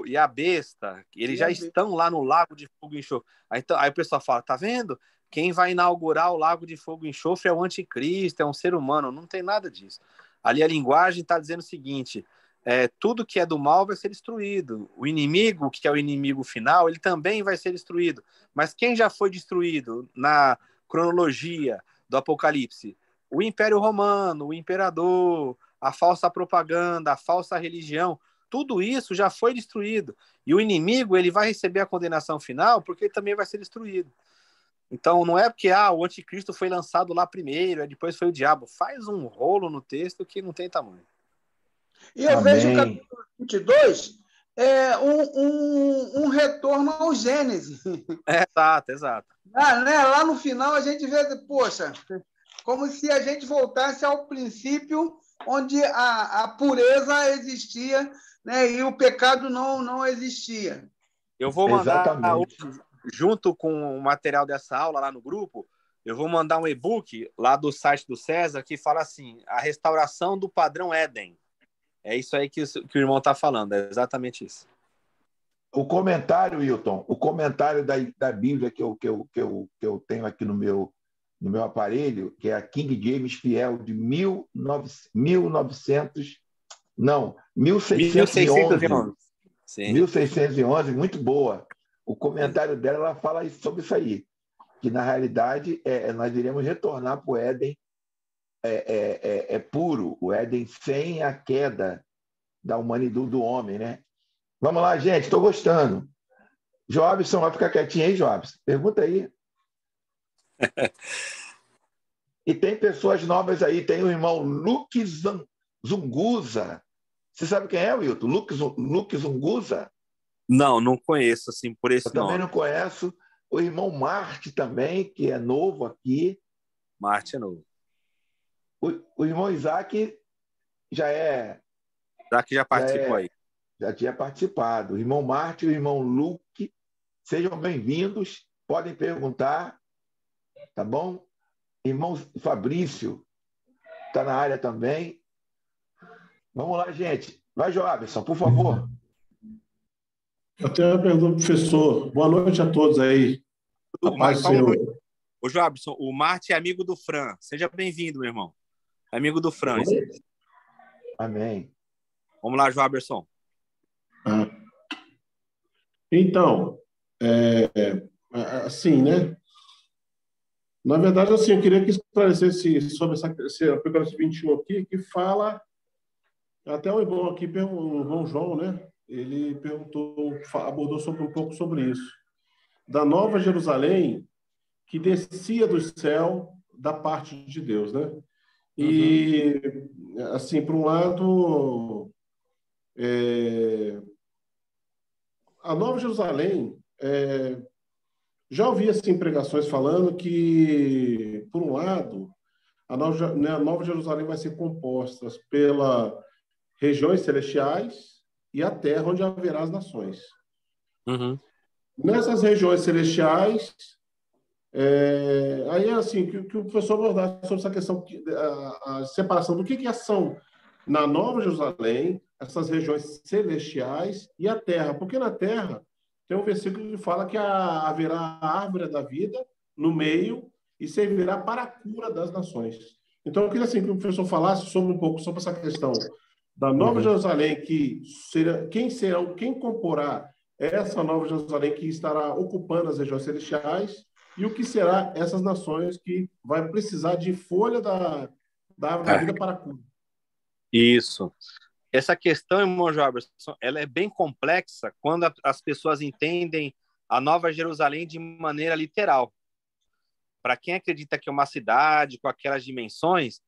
E a besta, eles já estão lá no lago de fogo e enxofre. Aí o pessoal fala, tá vendo? Quem vai inaugurar o lago de fogo e enxofre é o anticristo, é um ser humano. Não tem nada disso. Ali a linguagem está dizendo o seguinte: tudo que é do mal vai ser destruído. O inimigo, que é o inimigo final, ele também vai ser destruído. Mas quem já foi destruído na cronologia do Apocalipse? O Império Romano, o imperador, a falsa propaganda, a falsa religião, tudo isso já foi destruído. E o inimigo, ele vai receber a condenação final porque ele também vai ser destruído. Então, não é porque o anticristo foi lançado lá primeiro, depois foi o diabo. Faz um rolo no texto que não tem tamanho. E eu vejo o capítulo 22 um retorno ao Gênesis. Exato. Né? Lá no final a gente vê, poxa, como se a gente voltasse ao princípio onde a pureza existia, né? E o pecado não existia. Eu vou mandar, junto com o material dessa aula lá no grupo, eu vou mandar um e-book lá do site do César que fala assim, a restauração do padrão Éden. É isso aí que o irmão está falando, é exatamente isso. O comentário, Wilton, o comentário da Bíblia que eu tenho aqui no meu aparelho, que é a King James Fiel de 1611. Sim. 1611, muito boa. O comentário dela, ela fala sobre isso aí, que na realidade nós iremos retornar para o Éden puro, o Éden sem a queda da humanidade do homem, né? Vamos lá, gente, estou gostando. Jobson, vai ficar quietinho aí, Jobson? Pergunta aí. E tem pessoas novas aí, tem o irmão Luke Zunguza. Você sabe quem é, Wilton? Luke Zunguza? Não conheço, assim, por esse nome. Eu também não conheço. O irmão Marte também, que é novo aqui. Marte é novo. O irmão Isaac Isaac já participou aí. Já tinha participado. O irmão Marte e o irmão Luke, sejam bem-vindos. Podem perguntar, tá bom? Irmão Fabrício está na área também. Vamos lá, gente. Vai, Joabson, por favor. Eu tenho uma pergunta, professor. Boa noite a todos aí. Ô, Joabson, o Marte é amigo do Fran. Seja bem-vindo, meu irmão. Amigo do Fran. Amém. Vamos lá, Joabson. Então, assim, né? Na verdade, assim, eu queria que esclarecesse sobre esse Apocalipse 21 aqui, que fala, até o irmão aqui, o irmão João, né? Ele abordou um pouco sobre isso. Da Nova Jerusalém, que descia do céu da parte de Deus, né? E, assim, por um lado, a Nova Jerusalém, já ouvi assim, pregações falando que, por um lado, a Nova Jerusalém vai ser composta pelas regiões celestiais e a terra onde haverá as nações. Nessas regiões celestiais, aí é assim, que o professor abordasse sobre essa questão, a separação do que são na Nova Jerusalém, essas regiões celestiais e a terra. Porque na terra tem um versículo que fala que haverá a árvore da vida no meio e servirá para a cura das nações. Então, eu queria assim, que o professor falasse um pouco sobre essa questão da Nova Jerusalém, quem comporá essa Nova Jerusalém que estará ocupando as regiões celestiais, e o que será essas nações que vai precisar de folha da árvore da vida para a cura. Isso. Essa questão, irmão Jobson, ela é bem complexa quando as pessoas entendem a Nova Jerusalém de maneira literal. Para quem acredita que é uma cidade com aquelas dimensões,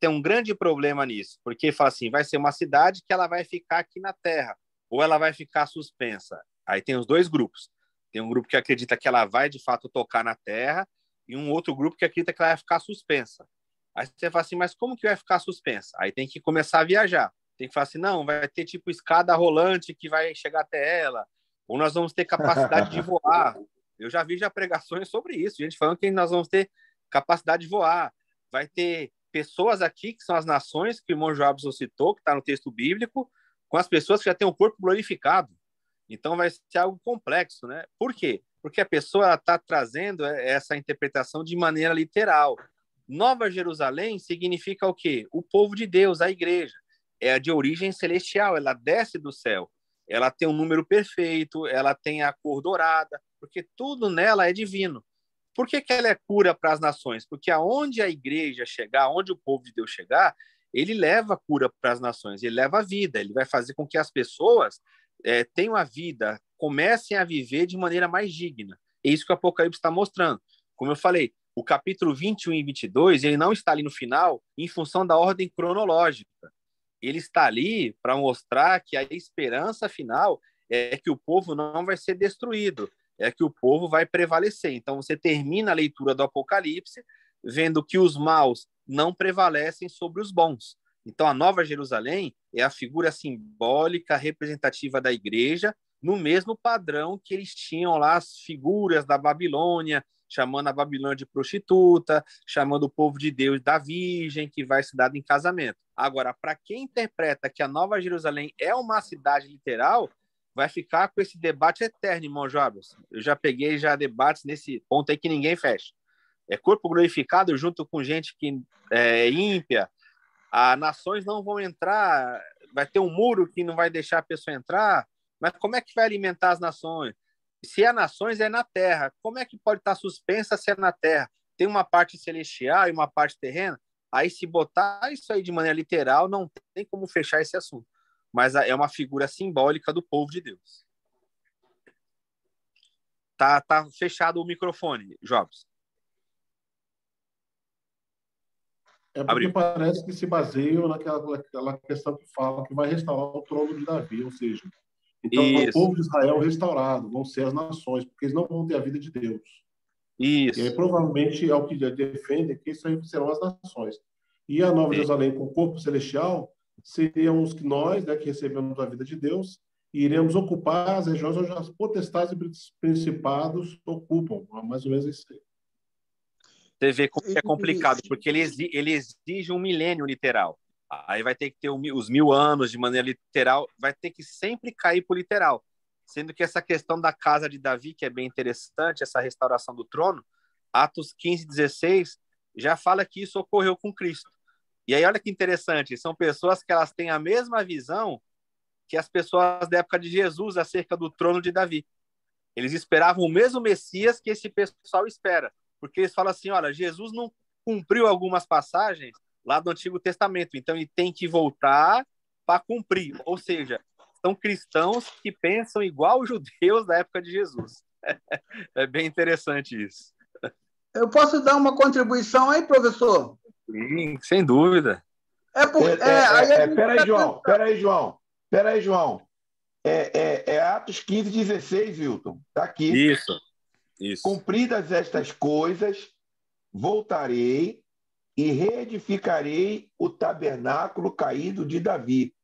tem um grande problema nisso, porque fala assim, vai ser uma cidade que ela vai ficar aqui na Terra, ou ela vai ficar suspensa. Aí tem os dois grupos. Tem um grupo que acredita que ela vai, de fato, tocar na Terra, e um outro grupo que acredita que ela vai ficar suspensa. Aí você fala assim, mas como que vai ficar suspensa? Aí tem que começar a viajar. Tem que falar assim, não, vai ter tipo escada rolante que vai chegar até ela, ou nós vamos ter capacidade de voar. Eu já vi pregações sobre isso, gente falando que nós vamos ter capacidade de voar. Vai ter pessoas aqui, que são as nações que o irmão Jobson citou, que está no texto bíblico, com as pessoas que já têm o corpo glorificado. Então vai ser algo complexo, né? Por quê? Porque a pessoa está trazendo essa interpretação de maneira literal. Nova Jerusalém significa o quê? O povo de Deus, a igreja. É de origem celestial, ela desce do céu. Ela tem um número perfeito, ela tem a cor dourada, porque tudo nela é divino. Por que ela é cura para as nações? Porque aonde a igreja chegar, onde o povo de Deus chegar, ele leva cura para as nações, ele leva a vida, ele vai fazer com que as pessoas tenham a vida, comecem a viver de maneira mais digna. É isso que o Apocalipse está mostrando. Como eu falei, o capítulo 21 e 22, ele não está ali no final em função da ordem cronológica. Ele está ali para mostrar que a esperança final é que o povo não vai ser destruído, é que o povo vai prevalecer. Então, você termina a leitura do Apocalipse vendo que os maus não prevalecem sobre os bons. Então, a Nova Jerusalém é a figura simbólica, representativa da igreja, no mesmo padrão que eles tinham lá as figuras da Babilônia, chamando a Babilônia de prostituta, chamando o povo de Deus da virgem, que vai ser dada em casamento. Agora, para quem interpreta que a Nova Jerusalém é uma cidade literal, vai ficar com esse debate eterno, irmão Jobson. Eu já peguei debates nesse ponto aí que ninguém fecha. É corpo glorificado junto com gente que é ímpia. As nações não vão entrar, vai ter um muro que não vai deixar a pessoa entrar, mas como é que vai alimentar as nações? Se é nações, é na terra. Como é que pode estar suspensa se é na terra? Tem uma parte celestial e uma parte terrena? Aí, se botar isso aí de maneira literal, não tem como fechar esse assunto. Mas é uma figura simbólica do povo de Deus. Tá fechado o microfone, Jobs. É porque Abriu. Parece que se baseiam naquela questão que fala que vai restaurar o trono de Davi, ou seja, então o povo de Israel restaurado, vão ser as nações, porque eles não vão ter a vida de Deus. Isso. E aí, provavelmente, é o que defende que isso aí serão as nações. E a Nova Jerusalém com o corpo celestial seríamos nós, né, que recebemos a vida de Deus, e iremos ocupar as regiões onde as potestades e principados ocupam. Mais ou menos isso aí. Você vê como é complicado, porque ele exige um milênio literal. Aí vai ter que ter os 1000 anos de maneira literal, vai ter que sempre cair para o literal. Sendo que essa questão da casa de Davi, que é bem interessante, essa restauração do trono, Atos 15, 16, já fala que isso ocorreu com Cristo. E aí, olha que interessante, são pessoas que elas têm a mesma visão que as pessoas da época de Jesus acerca do trono de Davi. Eles esperavam o mesmo Messias que esse pessoal espera. Porque eles falam assim, olha, Jesus não cumpriu algumas passagens lá do Antigo Testamento, então ele tem que voltar para cumprir. Ou seja, são cristãos que pensam igual os judeus da época de Jesus. É bem interessante isso. Eu posso dar uma contribuição aí, professor? Sim, sem dúvida. Peraí, João. É Atos 15, 16, Wilton. Está aqui. Isso. Cumpridas estas coisas, voltarei e reedificarei o tabernáculo caído de Davi.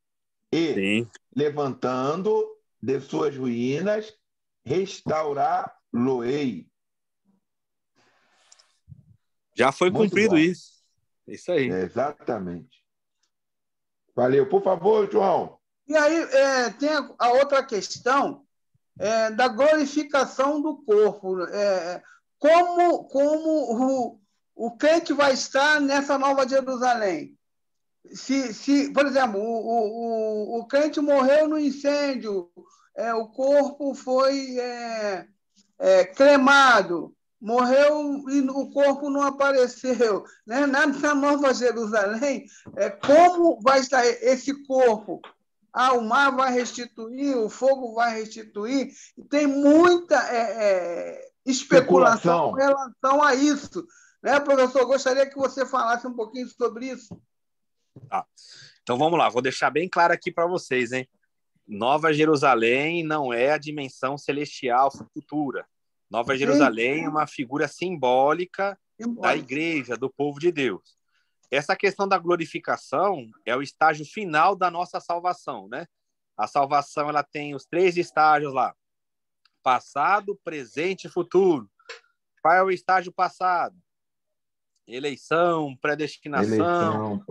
E, Sim, levantando de suas ruínas, restaurar-lo-ei. já foi Muito cumprido bom. isso. Isso aí. Exatamente. Valeu. Por favor, João. E aí tem a outra questão da glorificação do corpo. Como o crente vai estar nessa Nova Jerusalém? Por exemplo, o crente morreu no incêndio, o corpo foi cremado, morreu e o corpo não apareceu. Né? Na Nova Jerusalém, como vai estar esse corpo? O mar vai restituir, o fogo vai restituir. Tem muita especulação com relação a isso. Né, professor? Gostaria que você falasse um pouquinho sobre isso. Tá. Então vamos lá, vou deixar bem claro aqui para vocês, hein? Nova Jerusalém não é a dimensão celestial futura. Nova Jerusalém é uma figura simbólica da igreja, do povo de Deus. Essa questão da glorificação é o estágio final da nossa salvação, né? A salvação, ela tem os 3 estágios lá: passado, presente e futuro. Qual é o estágio passado? Eleição, predestinação,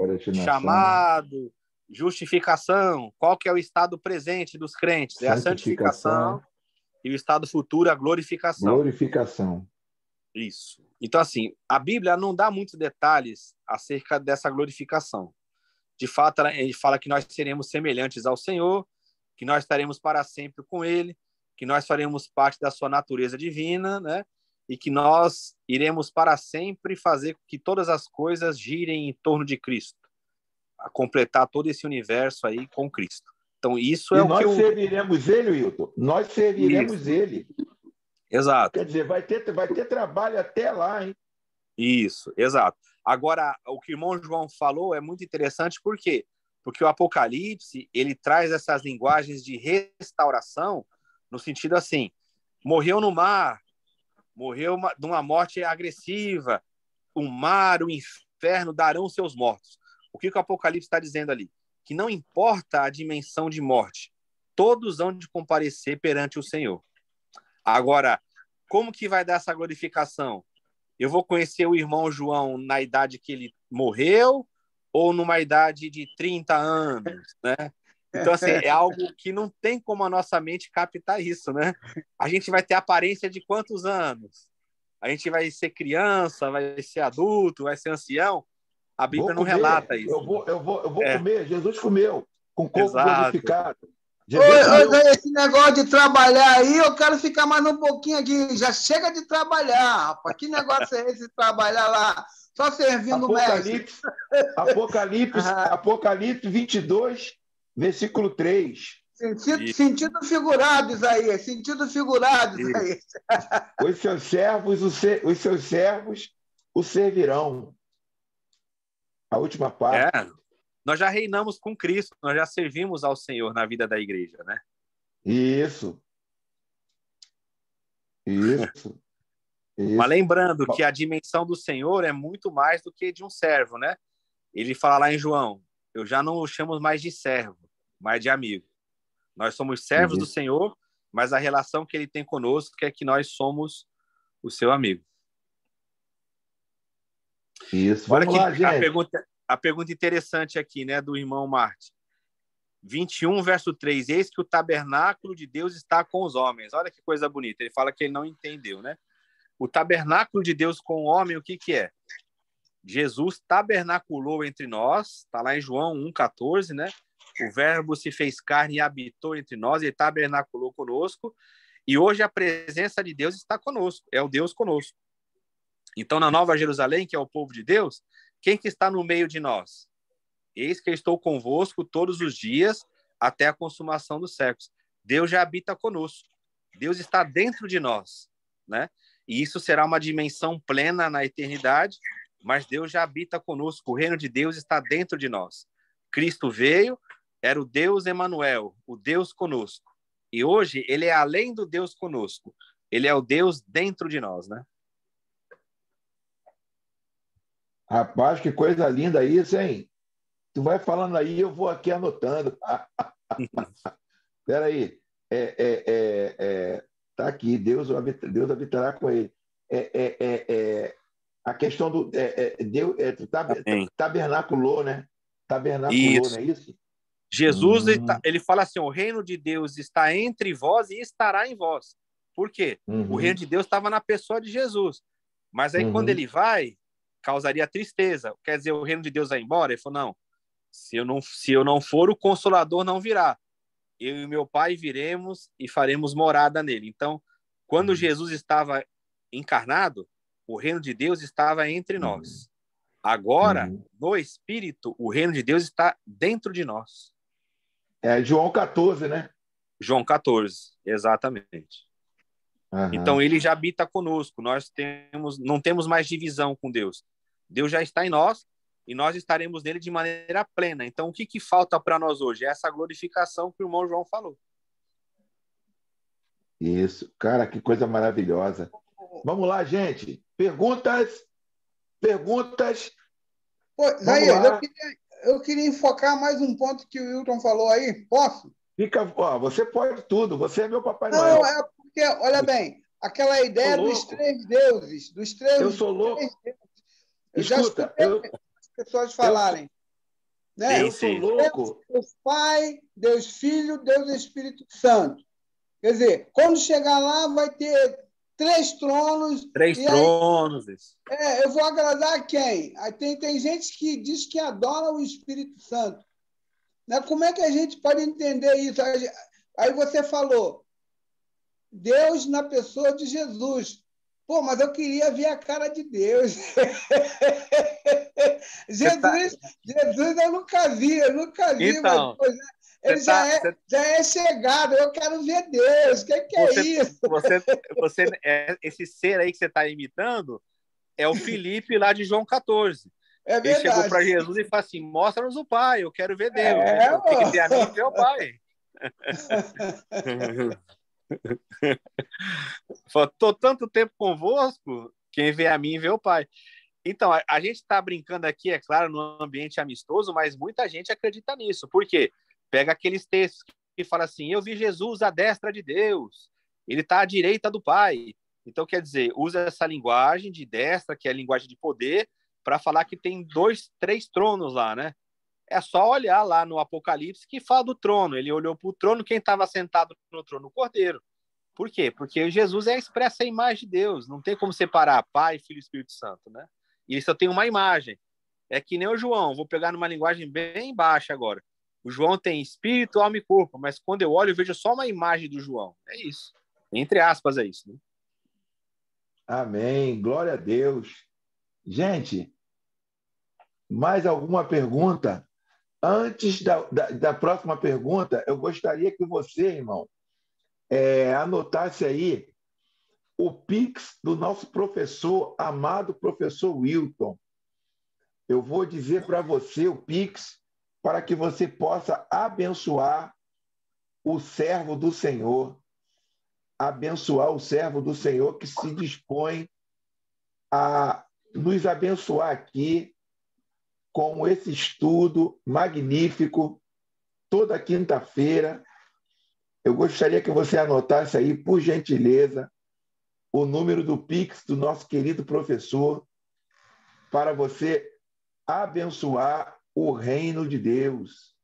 chamado, justificação. Qual que é o estado presente dos crentes? É a santificação. E o estado futuro é a glorificação. Glorificação. Isso. Então, assim, a Bíblia não dá muitos detalhes acerca dessa glorificação. De fato, ele fala que nós seremos semelhantes ao Senhor, que nós estaremos para sempre com Ele, que nós faremos parte da sua natureza divina, né? E que nós iremos para sempre fazer com que todas as coisas girem em torno de Cristo, a completar todo esse universo aí com Cristo. Então, isso é o que... nós serviremos Ele, Wilton. Nós serviremos Ele. Exato. Quer dizer, vai ter trabalho até lá, hein? Isso, exato. Agora, o que o irmão João falou é muito interessante, por quê? Porque o Apocalipse, ele traz essas linguagens de restauração, no sentido assim, morreu no mar, morreu de uma morte agressiva, o mar, o inferno darão seus mortos. O que o Apocalipse está dizendo ali? Que não importa a dimensão de morte, todos hão de comparecer perante o Senhor. Agora, como que vai dar essa glorificação? Eu vou conhecer o irmão João na idade que ele morreu ou numa idade de 30 anos, né? Então, assim, é algo que não tem como a nossa mente captar isso, né? A gente vai ter aparência de quantos anos? A gente vai ser criança, vai ser adulto, vai ser ancião? A Bíblia não relata isso. Eu vou comer. Jesus comeu com o corpo Exato. glorificado. Esse negócio de trabalhar aí, eu quero ficar mais um pouquinho aqui. Já chega de trabalhar, rapaz. Que negócio é esse de trabalhar lá? Só servindo o mestre. Apocalipse 22, versículo 3. Sentido figurado, Isaías. Sentido figurado, Isaías. Os seus servos o servirão. A última parte. Nós já reinamos com Cristo, nós já servimos ao Senhor na vida da igreja, né? Isso. Mas lembrando que a dimensão do Senhor é muito mais do que de um servo, né? Ele fala lá em João, eu já não o chamo mais de servo, mas de amigo. Nós somos servos do Senhor, mas a relação que ele tem conosco é que nós somos o seu amigo. Isso. Olha lá, gente. A pergunta interessante aqui, né, do irmão Marte. 21, verso 3. Eis que o tabernáculo de Deus está com os homens. Olha que coisa bonita. Ele fala que ele não entendeu, né? O tabernáculo de Deus com o homem, o que é? Jesus tabernaculou entre nós. Está lá em João 1,14, né? O verbo se fez carne e habitou entre nós. Ele tabernaculou conosco. E hoje a presença de Deus está conosco. É o Deus conosco. Então, na Nova Jerusalém, que é o povo de Deus, quem que está no meio de nós? Eis que eu estou convosco todos os dias até a consumação dos séculos. Deus já habita conosco. Deus está dentro de nós, né? E isso será uma dimensão plena na eternidade, mas Deus já habita conosco. O reino de Deus está dentro de nós. Cristo veio, era o Deus Emanuel, o Deus conosco. E hoje ele é além do Deus conosco. Ele é o Deus dentro de nós, né? Rapaz, que coisa linda isso, hein? Tu vai falando aí, eu vou aqui anotando. Espera aí. Tá aqui, Deus habitará com ele. A questão do... Deus tabernaculou, né? Tabernaculou, não é isso? Jesus, ele fala assim, o reino de Deus está entre vós e estará em vós. Por quê? O reino de Deus estava na pessoa de Jesus. Mas aí, quando ele vai, causaria tristeza. Quer dizer, o reino de Deus vai embora? Ele falou, não. Se eu não for, o Consolador não virá. Eu e meu Pai viremos e faremos morada nele. Então, quando Jesus estava encarnado, o reino de Deus estava entre nós. Agora, no Espírito, o reino de Deus está dentro de nós. É João 14, né? João 14, exatamente. Então, ele já habita conosco. Não temos mais divisão com Deus. Deus já está em nós e nós estaremos nele de maneira plena. Então, o que falta para nós hoje? É essa glorificação que o irmão João falou. Isso. Cara, que coisa maravilhosa. Vamos lá, gente. Perguntas? Zair, eu queria enfocar mais um ponto que o Wilton falou aí. Posso? Você pode tudo. Você é meu Papai Noel. Não, é porque, olha bem, aquela ideia dos três deuses. Eu sou louco. Eu já escutei as pessoas falarem. Né? Eu sou louco. Deus Pai, Deus Filho, Deus Espírito Santo. Quer dizer, quando chegar lá, vai ter 3 tronos. 3 tronos. Eu vou agradar quem? Aí tem gente que diz que adora o Espírito Santo. Né? Como é que a gente pode entender isso? Aí você falou, Deus na pessoa de Jesus. Pô, mas eu queria ver a cara de Deus. Jesus eu nunca vi. Então, mas, ele já é chegado, eu quero ver Deus. O que é isso? Esse ser aí que você está imitando é o Filipe lá de João 14. É verdade. Ele chegou para Jesus e falou assim, mostra-nos o Pai, eu quero ver Deus. Tem que ver a mim e ver o Pai. Estou tanto tempo convosco, quem vê a mim vê o Pai. Então, a gente está brincando aqui, é claro, num ambiente amistoso, mas muita gente acredita nisso. Por quê? Pega aqueles textos que falam assim, eu vi Jesus à destra de Deus, ele está à direita do Pai. Então, quer dizer, usa essa linguagem de destra, que é a linguagem de poder, para falar que tem 2, 3 tronos lá, né? É só olhar lá no Apocalipse que fala do trono. Ele olhou para o trono, quem estava sentado no trono? O Cordeiro. Por quê? Porque Jesus é a expressa imagem de Deus. Não tem como separar Pai, Filho e Espírito Santo, né? E ele só tem uma imagem. É que nem o João. Vou pegar numa linguagem bem baixa agora. O João tem espírito, alma e corpo, mas quando eu olho, eu vejo só uma imagem do João. É isso. Entre aspas, é isso. Né? Amém. Glória a Deus. Gente, mais alguma pergunta? Antes da próxima pergunta, eu gostaria que você, irmão, anotasse aí o Pix do nosso professor, amado professor Wilton. Eu vou dizer para você o Pix para que você possa abençoar o servo do Senhor, abençoar o servo do Senhor que se dispõe a nos abençoar aqui com esse estudo magnífico, toda quinta-feira. Eu gostaria que você anotasse aí, por gentileza, o número do Pix do nosso querido professor para você abençoar o reino de Deus.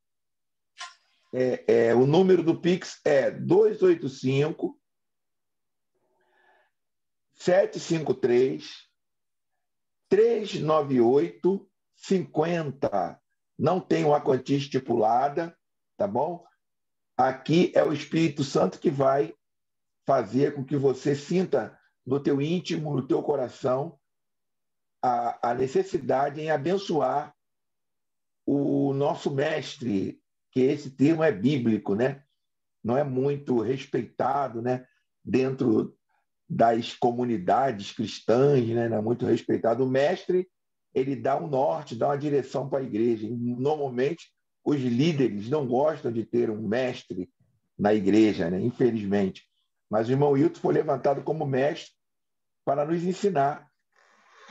O número do Pix é 285 753 398 50. Não tem uma quantia estipulada, tá bom? Aqui é o Espírito Santo que vai fazer com que você sinta no teu íntimo, no teu coração, a necessidade em abençoar o nosso mestre, que esse termo é bíblico, né? Não é muito respeitado, né? Dentro das comunidades cristãs, né? Não é muito respeitado. O mestre, ele dá um norte, dá uma direção para a igreja. Normalmente, os líderes não gostam de ter um mestre na igreja, né? Infelizmente. Mas o irmão Wilton foi levantado como mestre para nos ensinar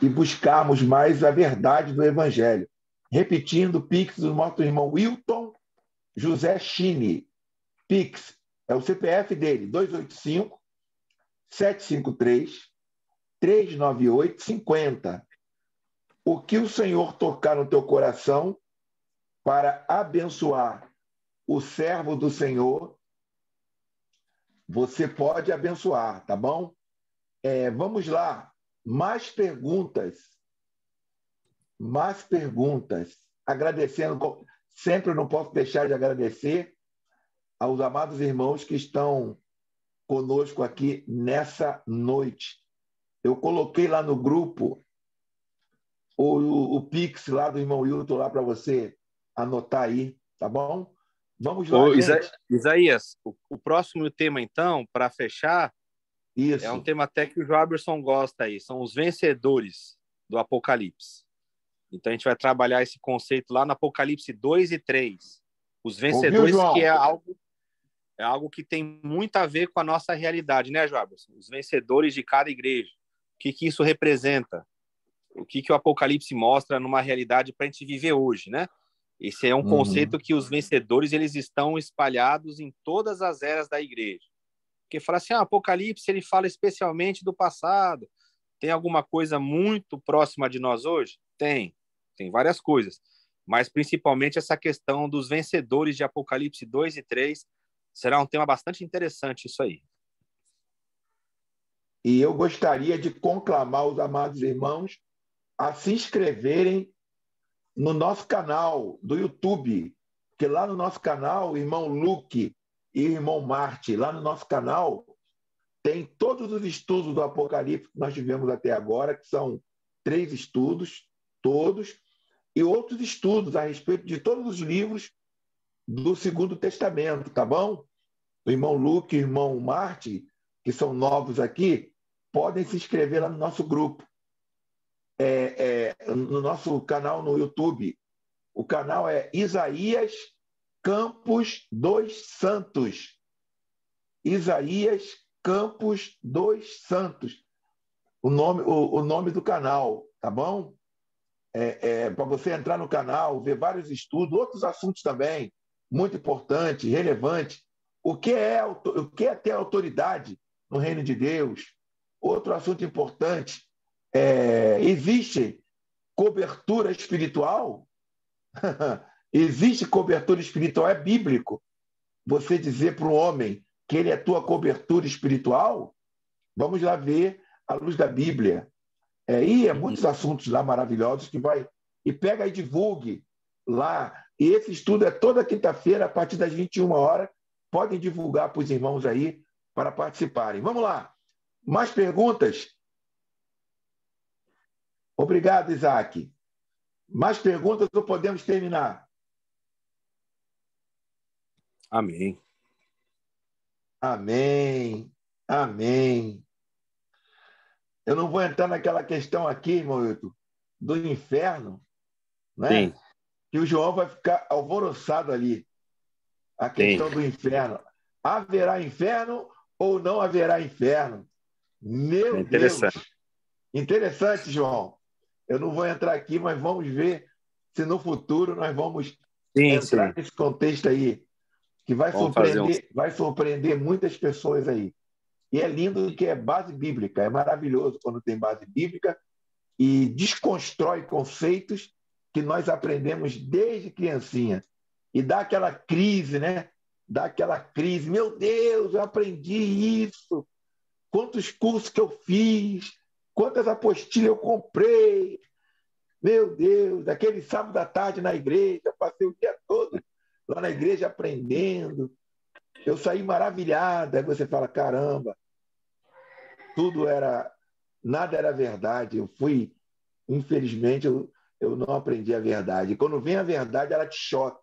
e buscarmos mais a verdade do Evangelho. Repetindo, o Pix do nosso irmão Wilton José Chini. Pix é o CPF dele, 285 753 398 50. O que o Senhor tocar no teu coração para abençoar o servo do Senhor, você pode abençoar, tá bom? Vamos lá. Mais perguntas. Agradecendo. sempre não posso deixar de agradecer aos amados irmãos que estão conosco aqui nessa noite. Eu coloquei lá no grupo o Pix lá do irmão Hilton lá para você anotar aí, tá bom? Vamos lá, gente. Isaías, o próximo tema, então, para fechar, Isso. é um tema até que o Joaberson gosta aí, são os vencedores do Apocalipse. Então, a gente vai trabalhar esse conceito lá no Apocalipse 2 e 3. Os vencedores, ouviu, que é algo que tem muito a ver com a nossa realidade, né, Joaberson? Os vencedores de cada igreja. O que isso representa? O que o Apocalipse mostra numa realidade para a gente viver hoje, né? Esse é um conceito que os vencedores eles estão espalhados em todas as eras da igreja. Porque fala assim, Apocalipse ele fala especialmente do passado. Tem alguma coisa muito próxima de nós hoje? Tem várias coisas. Mas principalmente essa questão dos vencedores de Apocalipse 2 e 3 será um tema bastante interessante isso aí. E eu gostaria de conclamar os amados irmãos a se inscreverem no nosso canal do YouTube, porque lá no nosso canal, o irmão Luke e o irmão Marte, lá no nosso canal, tem todos os estudos do Apocalipse que nós tivemos até agora, que são 3 estudos, todos, e outros estudos a respeito de todos os livros do Segundo Testamento, tá bom? O irmão Luke e o irmão Marte, que são novos aqui, podem se inscrever lá no nosso grupo. No nosso canal no YouTube. O canal é Isaías Campos dos Santos. Isaías Campos dos Santos. O nome do canal, tá bom? Para você entrar no canal, ver vários estudos, outros assuntos também, muito importantes, relevantes. O que é ter autoridade no reino de Deus? Outro assunto importante. Existe cobertura espiritual? Existe cobertura espiritual? É bíblico você dizer para um homem que ele é tua cobertura espiritual? Vamos lá ver à luz da Bíblia. E muitos assuntos lá maravilhosos que vai... E pega e divulgue lá. E esse estudo é toda quinta-feira, a partir das 21 horas. Podem divulgar para os irmãos aí para participarem. Vamos lá. Mais perguntas? Obrigado, Isaac. Mais perguntas ou podemos terminar? Amém. Amém. Amém. Eu não vou entrar naquela questão aqui, irmão Hilton, do inferno, né? Sim. Que o João vai ficar alvoroçado ali. A questão do inferno. Haverá inferno ou não haverá inferno? Meu Deus! Interessante, João. Eu não vou entrar aqui, mas vamos ver se no futuro nós vamos entrar nesse contexto aí, que vai surpreender muitas pessoas aí. E é lindo que é base bíblica, é maravilhoso quando tem base bíblica e desconstrói conceitos que nós aprendemos desde criancinha. E dá aquela crise, né? Dá aquela crise. Meu Deus, eu aprendi isso. Quantos cursos que eu fiz, quantas apostilhas eu comprei. Meu Deus, aquele sábado à tarde na igreja, passei o dia todo lá na igreja aprendendo. Eu saí maravilhado. Aí você fala, caramba, nada era verdade. Eu fui, infelizmente, eu não aprendi a verdade. E quando vem a verdade, ela te choca,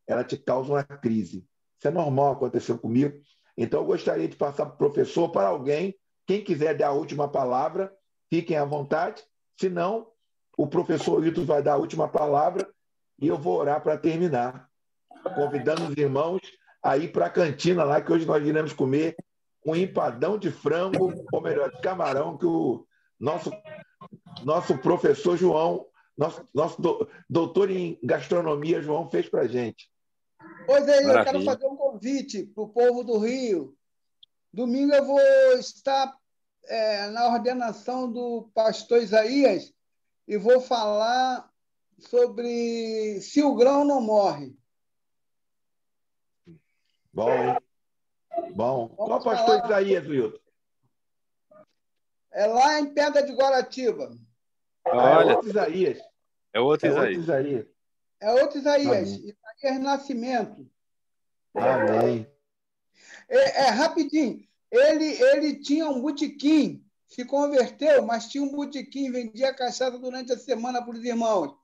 ela te causa uma crise. Isso é normal, aconteceu comigo. Então, eu gostaria de passar para o professor, para alguém, quem quiser dar a última palavra, fiquem à vontade. Se não, o professor Hilton vai dar a última palavra e eu vou orar para terminar, convidando os irmãos a ir para a cantina lá, que hoje nós iremos comer um empadão de frango, ou melhor, de camarão, que o nosso professor João, nosso doutor em gastronomia, João, fez para a gente. Pois é, eu quero fazer um convite para o povo do Rio. Domingo eu vou estar na ordenação do pastor Isaías e vou falar sobre Se o Grão Não Morre. Bom. Qual pastor Isaías, Wilton? É lá em Pedra de Guaratiba. É outro Isaías. É outro Isaías. É outro Isaías. Isaías renascimento. Amém. Rapidinho. Ele tinha um botequim, se converteu, mas tinha um botequim, vendia cachaça durante a semana para os irmãos.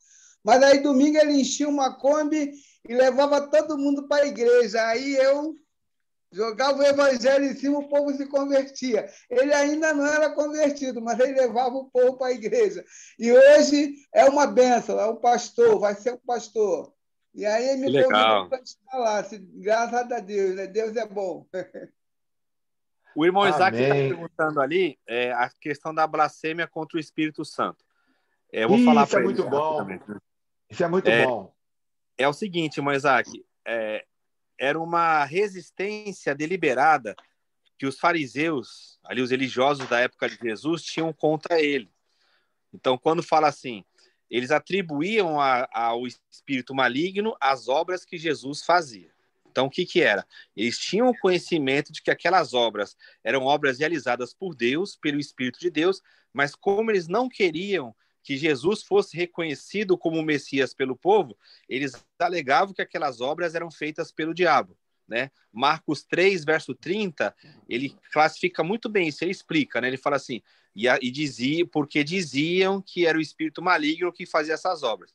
Mas aí domingo ele enchia uma Kombi e levava todo mundo para a igreja. Aí eu jogava o evangelho em cima, o povo se convertia. Ele ainda não era convertido, mas ele levava o povo para a igreja. E hoje é uma bênção, é um pastor, vai ser um pastor. E aí ele me convidou para estar lá. Graças a Deus, né? Deus é bom. O irmão Isaac está Amém. perguntando ali a questão da blasfêmia contra o Espírito Santo. Eu vou falar Isso é para ele muito bom. rapidamente. Isso é muito bom. É o seguinte, irmão Isaac, era uma resistência deliberada que os fariseus, ali os religiosos da época de Jesus, tinham contra ele. Então, quando fala assim, eles atribuíam ao espírito maligno as obras que Jesus fazia. Então, o que era? Eles tinham o conhecimento de que aquelas obras eram obras realizadas por Deus, pelo Espírito de Deus, mas como eles não queriam que Jesus fosse reconhecido como Messias pelo povo, eles alegavam que aquelas obras eram feitas pelo diabo. Né? Marcos 3, verso 30, ele classifica muito bem isso, ele explica, né? Ele fala assim, porque diziam que era o espírito maligno que fazia essas obras.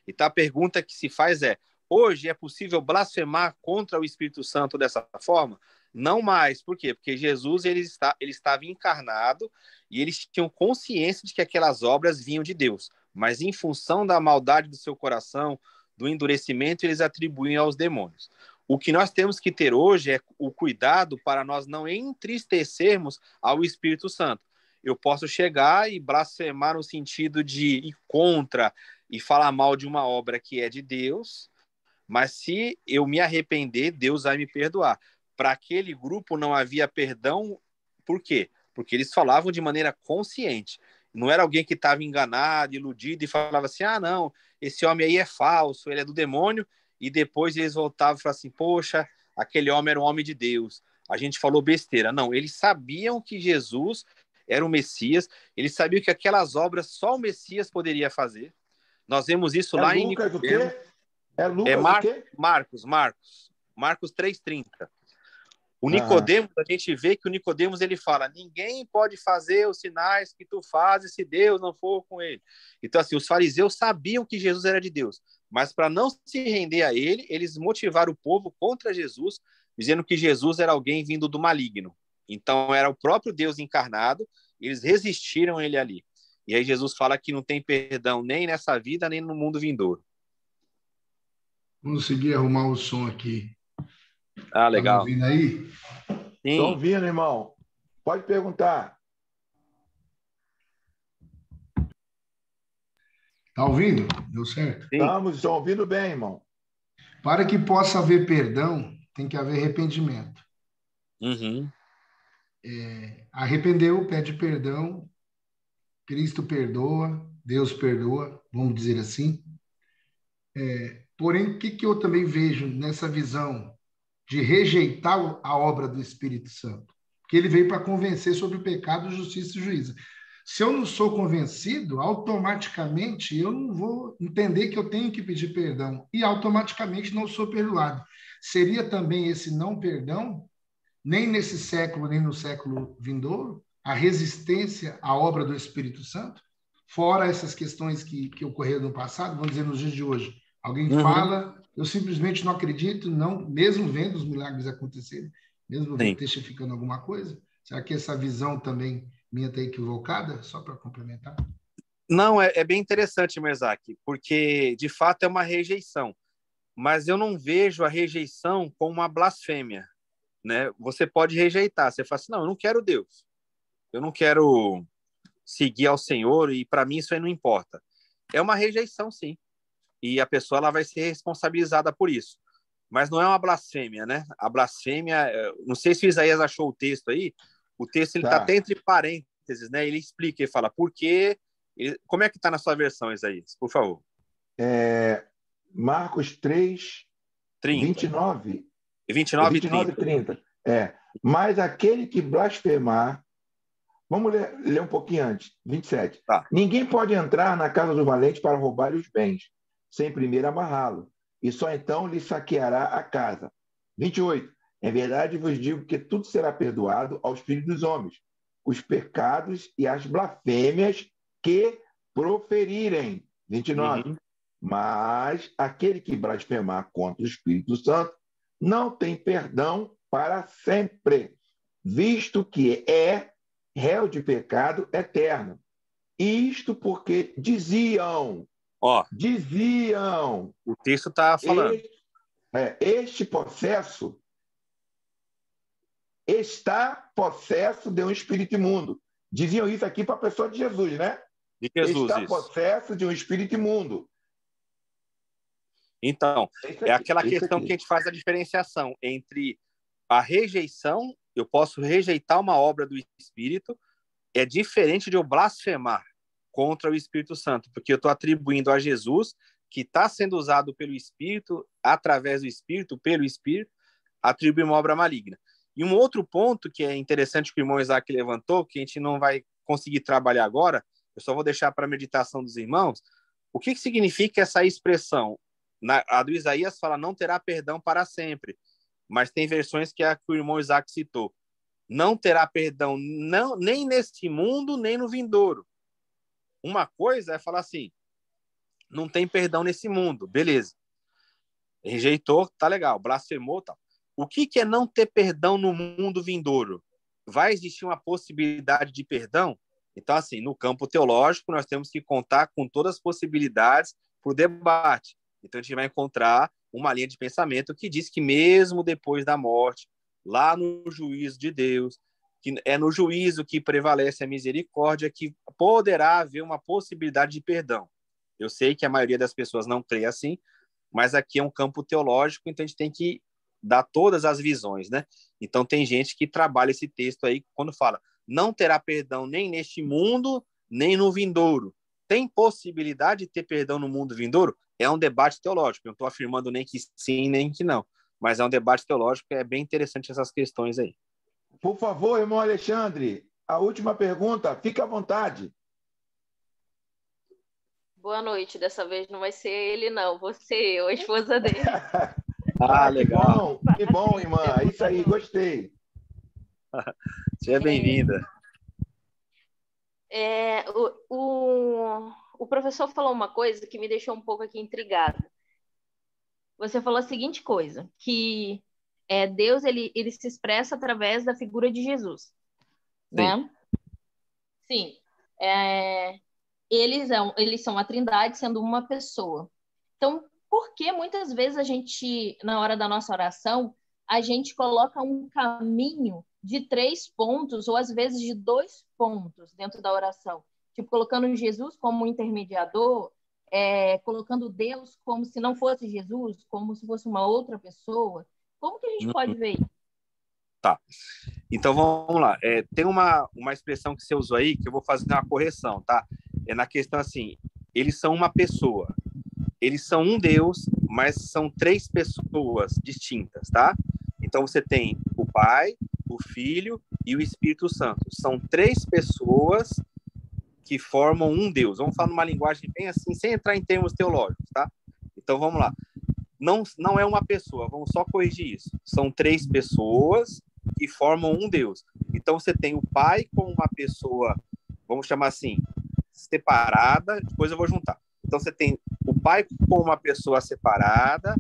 Então a pergunta que se faz hoje é possível blasfemar contra o Espírito Santo dessa forma? Não mais. Por quê? Porque Jesus ele estava encarnado e eles tinham consciência de que aquelas obras vinham de Deus. Mas em função da maldade do seu coração, do endurecimento, eles atribuíam aos demônios. O que nós temos que ter hoje é o cuidado para nós não entristecermos ao Espírito Santo. Eu posso chegar e blasfemar no sentido de ir contra e falar mal de uma obra que é de Deus, mas se eu me arrepender, Deus vai me perdoar. Para aquele grupo não havia perdão, por quê? Porque eles falavam de maneira consciente. Não era alguém que estava enganado, iludido e falava assim, não, esse homem aí é falso, ele é do demônio, e depois eles voltavam e falavam assim, poxa, aquele homem era um homem de Deus, a gente falou besteira. Não, eles sabiam que Jesus era o Messias, eles sabiam que aquelas obras só o Messias poderia fazer. Nós vemos isso lá em Lucas Nicodemo. O quê? É Lucas o quê? Marcos 3,30. O Nicodemos, a gente vê que o Nicodemos ele fala, ninguém pode fazer os sinais que tu fazes se Deus não for com ele. Então, assim, os fariseus sabiam que Jesus era de Deus, mas para não se render a ele, eles motivaram o povo contra Jesus, dizendo que Jesus era alguém vindo do maligno. Então, era o próprio Deus encarnado, eles resistiram a ele ali. E aí Jesus fala que não tem perdão nem nessa vida, nem no mundo vindouro. Consegui arrumar o som aqui. Legal. Tá ouvindo aí? Estou ouvindo, irmão. Pode perguntar. Tá ouvindo? Deu certo? Estamos ouvindo bem, irmão. Para que possa haver perdão, tem que haver arrependimento. Uhum. Arrependeu, pede perdão, Cristo perdoa, Deus perdoa, vamos dizer assim. Porém, o que eu também vejo nessa visão de rejeitar a obra do Espírito Santo? Porque ele veio para convencer sobre o pecado, justiça e juízo. Se eu não sou convencido, automaticamente eu não vou entender que eu tenho que pedir perdão e automaticamente não sou perdoado. Seria também esse não perdão, nem nesse século, nem no século vindouro, a resistência à obra do Espírito Santo? Fora essas questões que ocorreram no passado, vamos dizer, nos dias de hoje. Alguém fala, eu simplesmente não acredito, não, mesmo vendo os milagres acontecerem, mesmo testificando alguma coisa. Será que essa visão também minha está equivocada? Só para complementar. Não, é bem interessante, Merzak, porque de fato é uma rejeição. Mas eu não vejo a rejeição como uma blasfêmia. Né? Você pode rejeitar, você fala assim, não, eu não quero Deus. Eu não quero seguir ao Senhor e para mim isso aí não importa. É uma rejeição, sim. E a pessoa ela vai ser responsabilizada por isso. Mas não é uma blasfêmia, né? A blasfêmia, não sei se o Isaías achou o texto aí, o texto ele tá até entre parênteses, né? Ele explica, ele fala, por quê? Como é que está na sua versão, Isaías? Por favor. Marcos 3, 30. 29. 29 e 30. Mas aquele que blasfemar, vamos ler um pouquinho antes, 27. Tá. Ninguém pode entrar na casa do valente para roubar os bens, sem primeiro amarrá-lo, e só então lhe saqueará a casa. 28. Em verdade vos digo que tudo será perdoado aos filhos dos homens, os pecados e as blasfêmias que proferirem. 29. Uhum. Mas aquele que blasfemar contra o Espírito Santo não tem perdão para sempre, visto que é réu de pecado eterno. Isto porque diziam, o texto está falando. Este processo está possesso de um espírito imundo. Diziam isso aqui para a pessoa de Jesus, né? De Jesus, está isso. possesso de um espírito imundo. Então, aqui, é aquela questão que a gente faz a diferenciação entre a rejeição, eu posso rejeitar uma obra do Espírito, é diferente de eu blasfemar contra o Espírito Santo, porque eu estou atribuindo a Jesus, que está sendo usado pelo Espírito, através do Espírito, pelo Espírito, atribuir uma obra maligna. E um outro ponto que é interessante que o irmão Isaac levantou, que a gente não vai conseguir trabalhar agora, eu só vou deixar para a meditação dos irmãos, o que significa essa expressão? A do Isaías fala, não terá perdão para sempre, mas tem versões que é a que o irmão Isaac citou. Não terá perdão não, nem neste mundo, nem no vindouro. Uma coisa é falar assim, não tem perdão nesse mundo, beleza. Rejeitou, tá legal, blasfemou, tal. O que é não ter perdão no mundo vindouro? Vai existir uma possibilidade de perdão? Então, assim, no campo teológico, nós temos que contar com todas as possibilidades para o debate. Então, a gente vai encontrar uma linha de pensamento que diz que mesmo depois da morte, lá no juízo de Deus, que é no juízo que prevalece a misericórdia, que poderá haver uma possibilidade de perdão. Eu sei que a maioria das pessoas não crê assim, mas aqui é um campo teológico, então a gente tem que dar todas as visões, né? Então tem gente que trabalha esse texto aí quando fala, não terá perdão nem neste mundo, nem no vindouro. Tem possibilidade de ter perdão no mundo vindouro? É um debate teológico. Eu não estou afirmando nem que sim, nem que não. Mas é um debate teológico, é bem interessante essas questões aí. Por favor, irmão Alexandre, a última pergunta, fique à vontade. Boa noite, dessa vez não vai ser ele, não, vou ser eu, a esposa dele. Legal. Que bom, irmã, é isso aí, gostei. Seja bem-vinda. O professor falou uma coisa que me deixou um pouco aqui intrigada. Você falou a seguinte coisa, que Deus ele se expressa através da figura de Jesus, né? Sim. Eles são a Trindade sendo uma pessoa. Então, por que muitas vezes a gente, na hora da nossa oração, a gente coloca um caminho de 3 pontos, ou às vezes de 2 pontos dentro da oração? Tipo, colocando Jesus como intermediador, colocando Deus como se não fosse Jesus, como se fosse uma outra pessoa. Como que a gente pode ver isso? Tá. Então, vamos lá. Tem uma expressão que você usou aí, que eu vou fazer uma correção, tá? É na questão assim, eles são uma pessoa. Eles são um Deus, mas são 3 pessoas distintas, tá? Então, você tem o Pai, o Filho e o Espírito Santo. São 3 pessoas que formam um Deus. Vamos falar numa linguagem bem assim, sem entrar em termos teológicos, tá? Então, vamos lá. Não é uma pessoa, vamos só corrigir isso. São 3 pessoas que formam um Deus. Então, você tem o Pai como uma pessoa, vamos chamar assim, separada, depois eu vou juntar. Então, você tem o Pai como uma pessoa separada,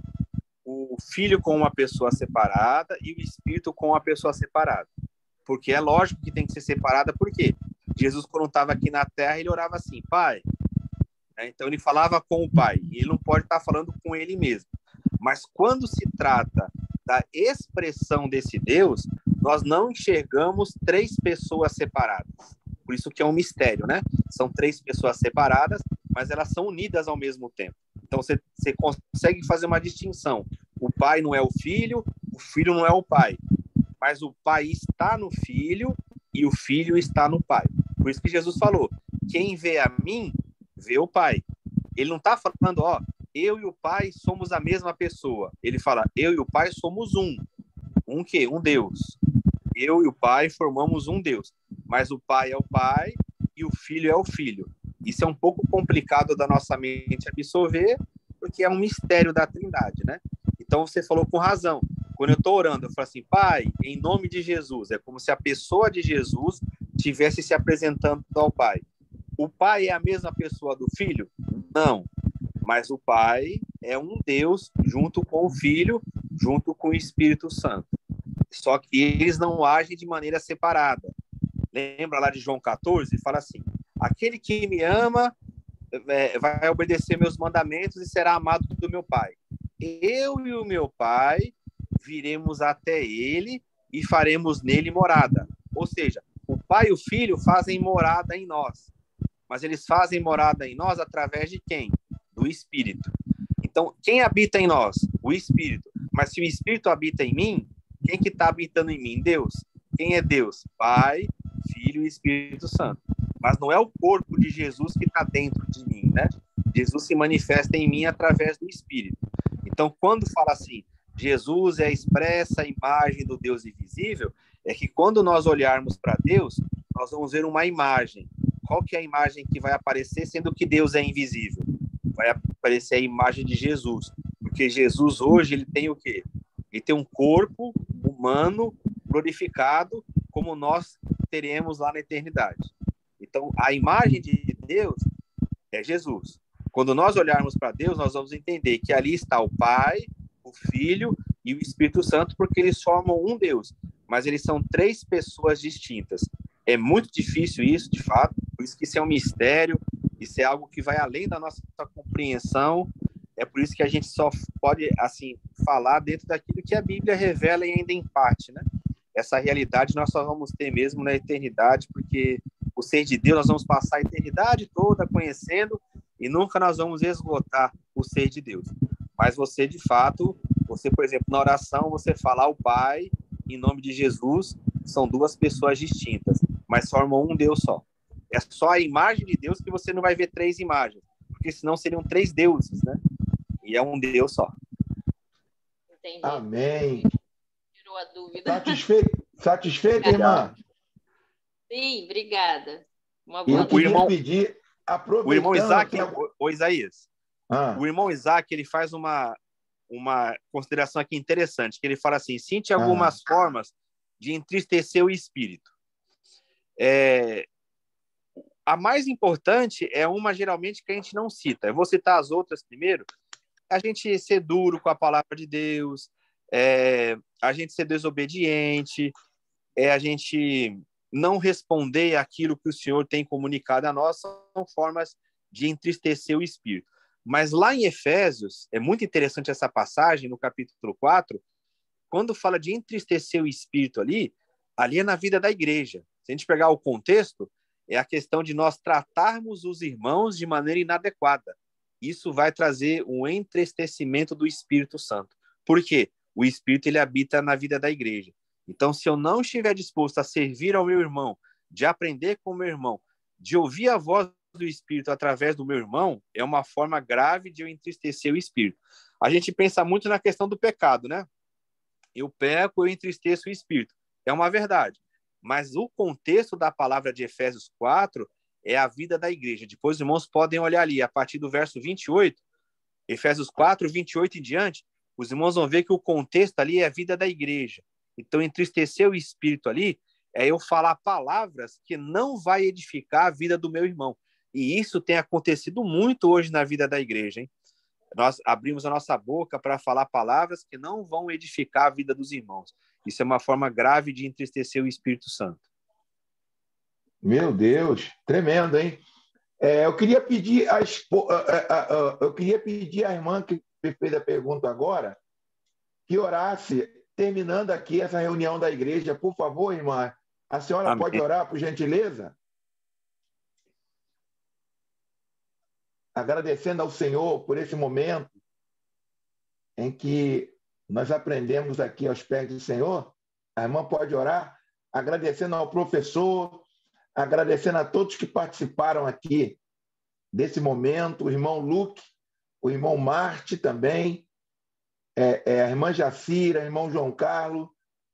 o Filho com uma pessoa separada e o Espírito com uma pessoa separada. Porque é lógico que tem que ser separada, por quê? Jesus, quando estava aqui na Terra, ele orava assim, Pai. Então, ele falava com o Pai, e ele não pode estar falando com ele mesmo. Mas quando se trata da expressão desse Deus, nós não enxergamos 3 pessoas separadas. Por isso que é um mistério, né? São 3 pessoas separadas, mas elas são unidas ao mesmo tempo. Então, você consegue fazer uma distinção. O Pai não é o Filho não é o Pai. Mas o Pai está no Filho e o Filho está no Pai. Por isso que Jesus falou, quem vê a mim, vê o Pai. Ele não está falando, eu e o Pai somos a mesma pessoa. Ele fala, eu e o Pai somos um. Um quê? Um Deus. Eu e o Pai formamos um Deus. Mas o Pai é o Pai e o Filho é o Filho. Isso é um pouco complicado da nossa mente absorver, porque que é um mistério da Trindade, né? Então, você falou com razão. Quando eu estou orando, eu falo assim, Pai, em nome de Jesus. É como se a pessoa de Jesus estivesse se apresentando ao Pai. O Pai é a mesma pessoa do Filho? Não. Mas o Pai é um Deus junto com o Filho, junto com o Espírito Santo. Só que eles não agem de maneira separada. Lembra lá de João 14? Fala assim, aquele que me ama vai obedecer meus mandamentos e será amado do meu Pai. Eu e o meu Pai viremos até ele e faremos nele morada. Ou seja, o Pai e o Filho fazem morada em nós. Mas eles fazem morada em nós através de quem? Do Espírito. Então, quem habita em nós? O Espírito. Mas se o Espírito habita em mim, quem que está habitando em mim? Deus. Quem é Deus? Pai, Filho e Espírito Santo. Mas não é o corpo de Jesus que está dentro de mim, né? Jesus se manifesta em mim através do Espírito. Então, quando fala assim, Jesus é a expressa imagem do Deus invisível, é que quando nós olharmos para Deus, nós vamos ver uma imagem. Qual que é a imagem que vai aparecer, sendo que Deus é invisível? Vai aparecer a imagem de Jesus. Porque Jesus hoje, ele tem o quê? Ele tem um corpo humano glorificado, como nós teremos lá na eternidade. Então, a imagem de Deus é Jesus. Quando nós olharmos para Deus, nós vamos entender que ali está o Pai, o Filho e o Espírito Santo, porque eles formam um Deus. Mas eles são três pessoas distintas. É muito difícil isso, de fato, por isso que isso é um mistério, isso é algo que vai além da nossa compreensão, é por isso que a gente só pode, assim, falar dentro daquilo que a Bíblia revela e ainda em parte, né? Essa realidade nós só vamos ter mesmo na eternidade, porque o ser de Deus nós vamos passar a eternidade toda conhecendo e nunca nós vamos esgotar o ser de Deus. Mas você, de fato, você, por exemplo, na oração, você fala ao Pai, em nome de Jesus, são duas pessoas distintas, mas formam um Deus só. É só a imagem de Deus que você não vai ver três imagens, porque senão seriam três deuses, né? E é um Deus só. Entendi. Amém. Tirou a dúvida. Satisfeita, irmã? Sim, obrigada. Uma E boa eu queria irmão, pedir, aproveitando... O irmão Isaac, o Isaías, Ah. o irmão Isaac, ele faz uma consideração aqui interessante, que ele fala assim, cite algumas formas de entristecer o espírito. A mais importante é uma, geralmente, que a gente não cita. Eu vou citar as outras primeiro. A gente ser duro com a palavra de Deus, a gente ser desobediente, a gente não responder aquilo que o Senhor tem comunicado a nós, são formas de entristecer o espírito. Mas lá em Efésios, é muito interessante essa passagem, no capítulo 4, quando fala de entristecer o espírito ali é na vida da igreja. Se a gente pegar o contexto, é a questão de nós tratarmos os irmãos de maneira inadequada. Isso vai trazer um entristecimento do Espírito Santo. Por quê? O Espírito, ele habita na vida da igreja. Então, se eu não estiver disposto a servir ao meu irmão, de aprender com o meu irmão, de ouvir a voz do Espírito através do meu irmão, é uma forma grave de eu entristecer o Espírito. A gente pensa muito na questão do pecado, né? Eu peco, eu entristeço o Espírito. É uma verdade. Mas o contexto da palavra de Efésios 4 é a vida da igreja. Depois os irmãos podem olhar ali, a partir do verso 28, Efésios 4, 28 em diante, os irmãos vão ver que o contexto ali é a vida da igreja. Então, entristecer o espírito ali é eu falar palavras que não vai edificar a vida do meu irmão. E isso tem acontecido muito hoje na vida da igreja, hein? Nós abrimos a nossa boca para falar palavras que não vão edificar a vida dos irmãos. Isso é uma forma grave de entristecer o Espírito Santo. Meu Deus, tremendo, hein? Eu queria pedir à irmã que fez a pergunta agora, que orasse, terminando aqui essa reunião da igreja. Por favor, irmã, a senhora Amém. pode orar, por gentileza? Agradecendo ao Senhor por esse momento em que nós aprendemos aqui aos pés do Senhor. A irmã pode orar, agradecendo ao professor, agradecendo a todos que participaram aqui desse momento, o irmão Luke, o irmão Marte também, a irmã Jacira, o irmão João Carlos,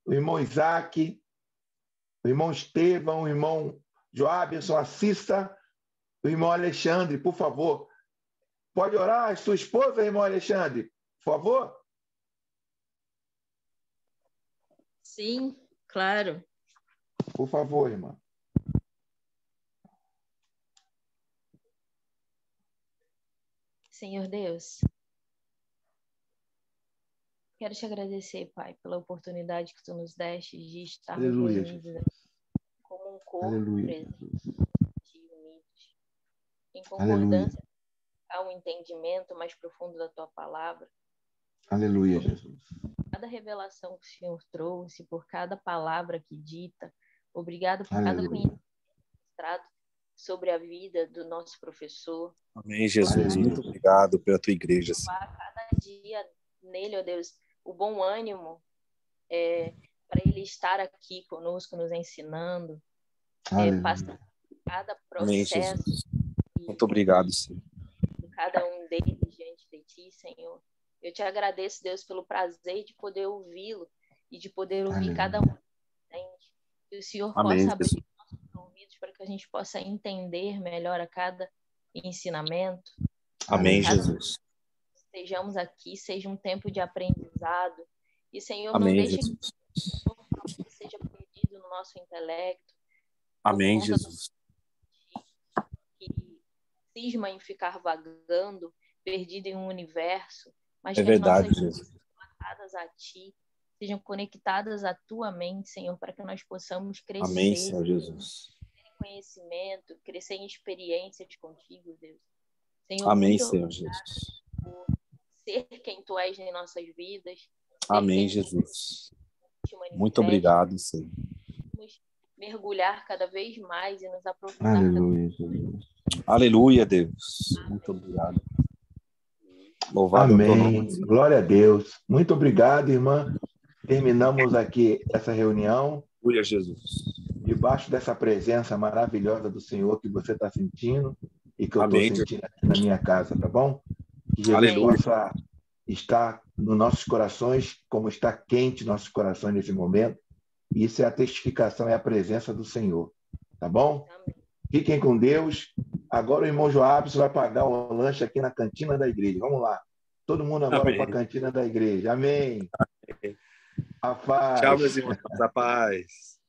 o irmão Isaac, o irmão Estevão, o irmão Joabson, a Cissa, o irmão Alexandre, por favor, Pode orar? Sua esposa, irmão Alexandre, por favor? Sim, claro. Por favor, irmã. Senhor Deus, quero te agradecer, Pai, pela oportunidade que tu nos deste de estarmos Aleluia, reunidos Jesus. como um corpo Aleluia, presente Jesus. e unidos, em Aleluia. concordância ao entendimento mais profundo da tua palavra, Aleluia, Jesus. cada revelação que o Senhor trouxe, por cada palavra que dita. Obrigado por cada Aleluia. conhecimento mostrado sobre a vida do nosso professor. Amém, Jesus. Aleluia. Muito obrigado pela tua igreja, Senhor. A cada dia nele, ó Deus, o bom ânimo para ele estar aqui conosco, nos ensinando, passando cada Amém, processo Jesus. Muito obrigado, Senhor. de cada um deles diante de ti, Senhor. Eu te agradeço, Deus, pelo prazer de poder ouvi-lo e de poder ouvir cada um. Entende? Que o Senhor Amém, possa abrir Jesus. nossos ouvidos para que a gente possa entender melhor a cada ensinamento. Amém, Cada Jesus. estejamos aqui, seja um tempo de aprendizado. E, Senhor, não Amém, deixe Jesus. que seja perdido no nosso intelecto. Amém, por conta Jesus. que cisma em ficar vagando, perdido em um universo, mas É que as verdade, nossas Jesus. vidas sejam conectadas a Ti, sejam conectadas à Tua mente, Senhor, para que nós possamos crescer Amém, Senhor Jesus. em conhecimento, crescer em experiências contigo, Deus. Senhor, Amém, muito Senhor Jesus. por ser quem Tu és em nossas vidas. ser Amém, quem Jesus. te manifesta. Muito obrigado, Senhor. Vamos mergulhar cada vez mais e nos aprofundar cada Aleluia, Jesus. Aleluia, Deus. Muito obrigado. Louvado é o teu nome, Amém. Senhor. Glória a Deus. Muito obrigado, irmã. Terminamos aqui essa reunião Aleluia, Jesus. debaixo dessa presença maravilhosa do Senhor que você está sentindo e que eu estou Amém, sentindo aqui na minha casa, tá bom? Que Jesus Aleluia. possa estar nos nossos corações, como está quente nossos corações nesse momento. Isso é a testificação, é a presença do Senhor, tá bom? Amém. Fiquem com Deus. Agora o irmão Joabes vai pagar o lanche aqui na cantina da igreja. Vamos lá. Todo mundo agora para a cantina da igreja. Amém. A paz. Tchau, meus irmãos. A paz.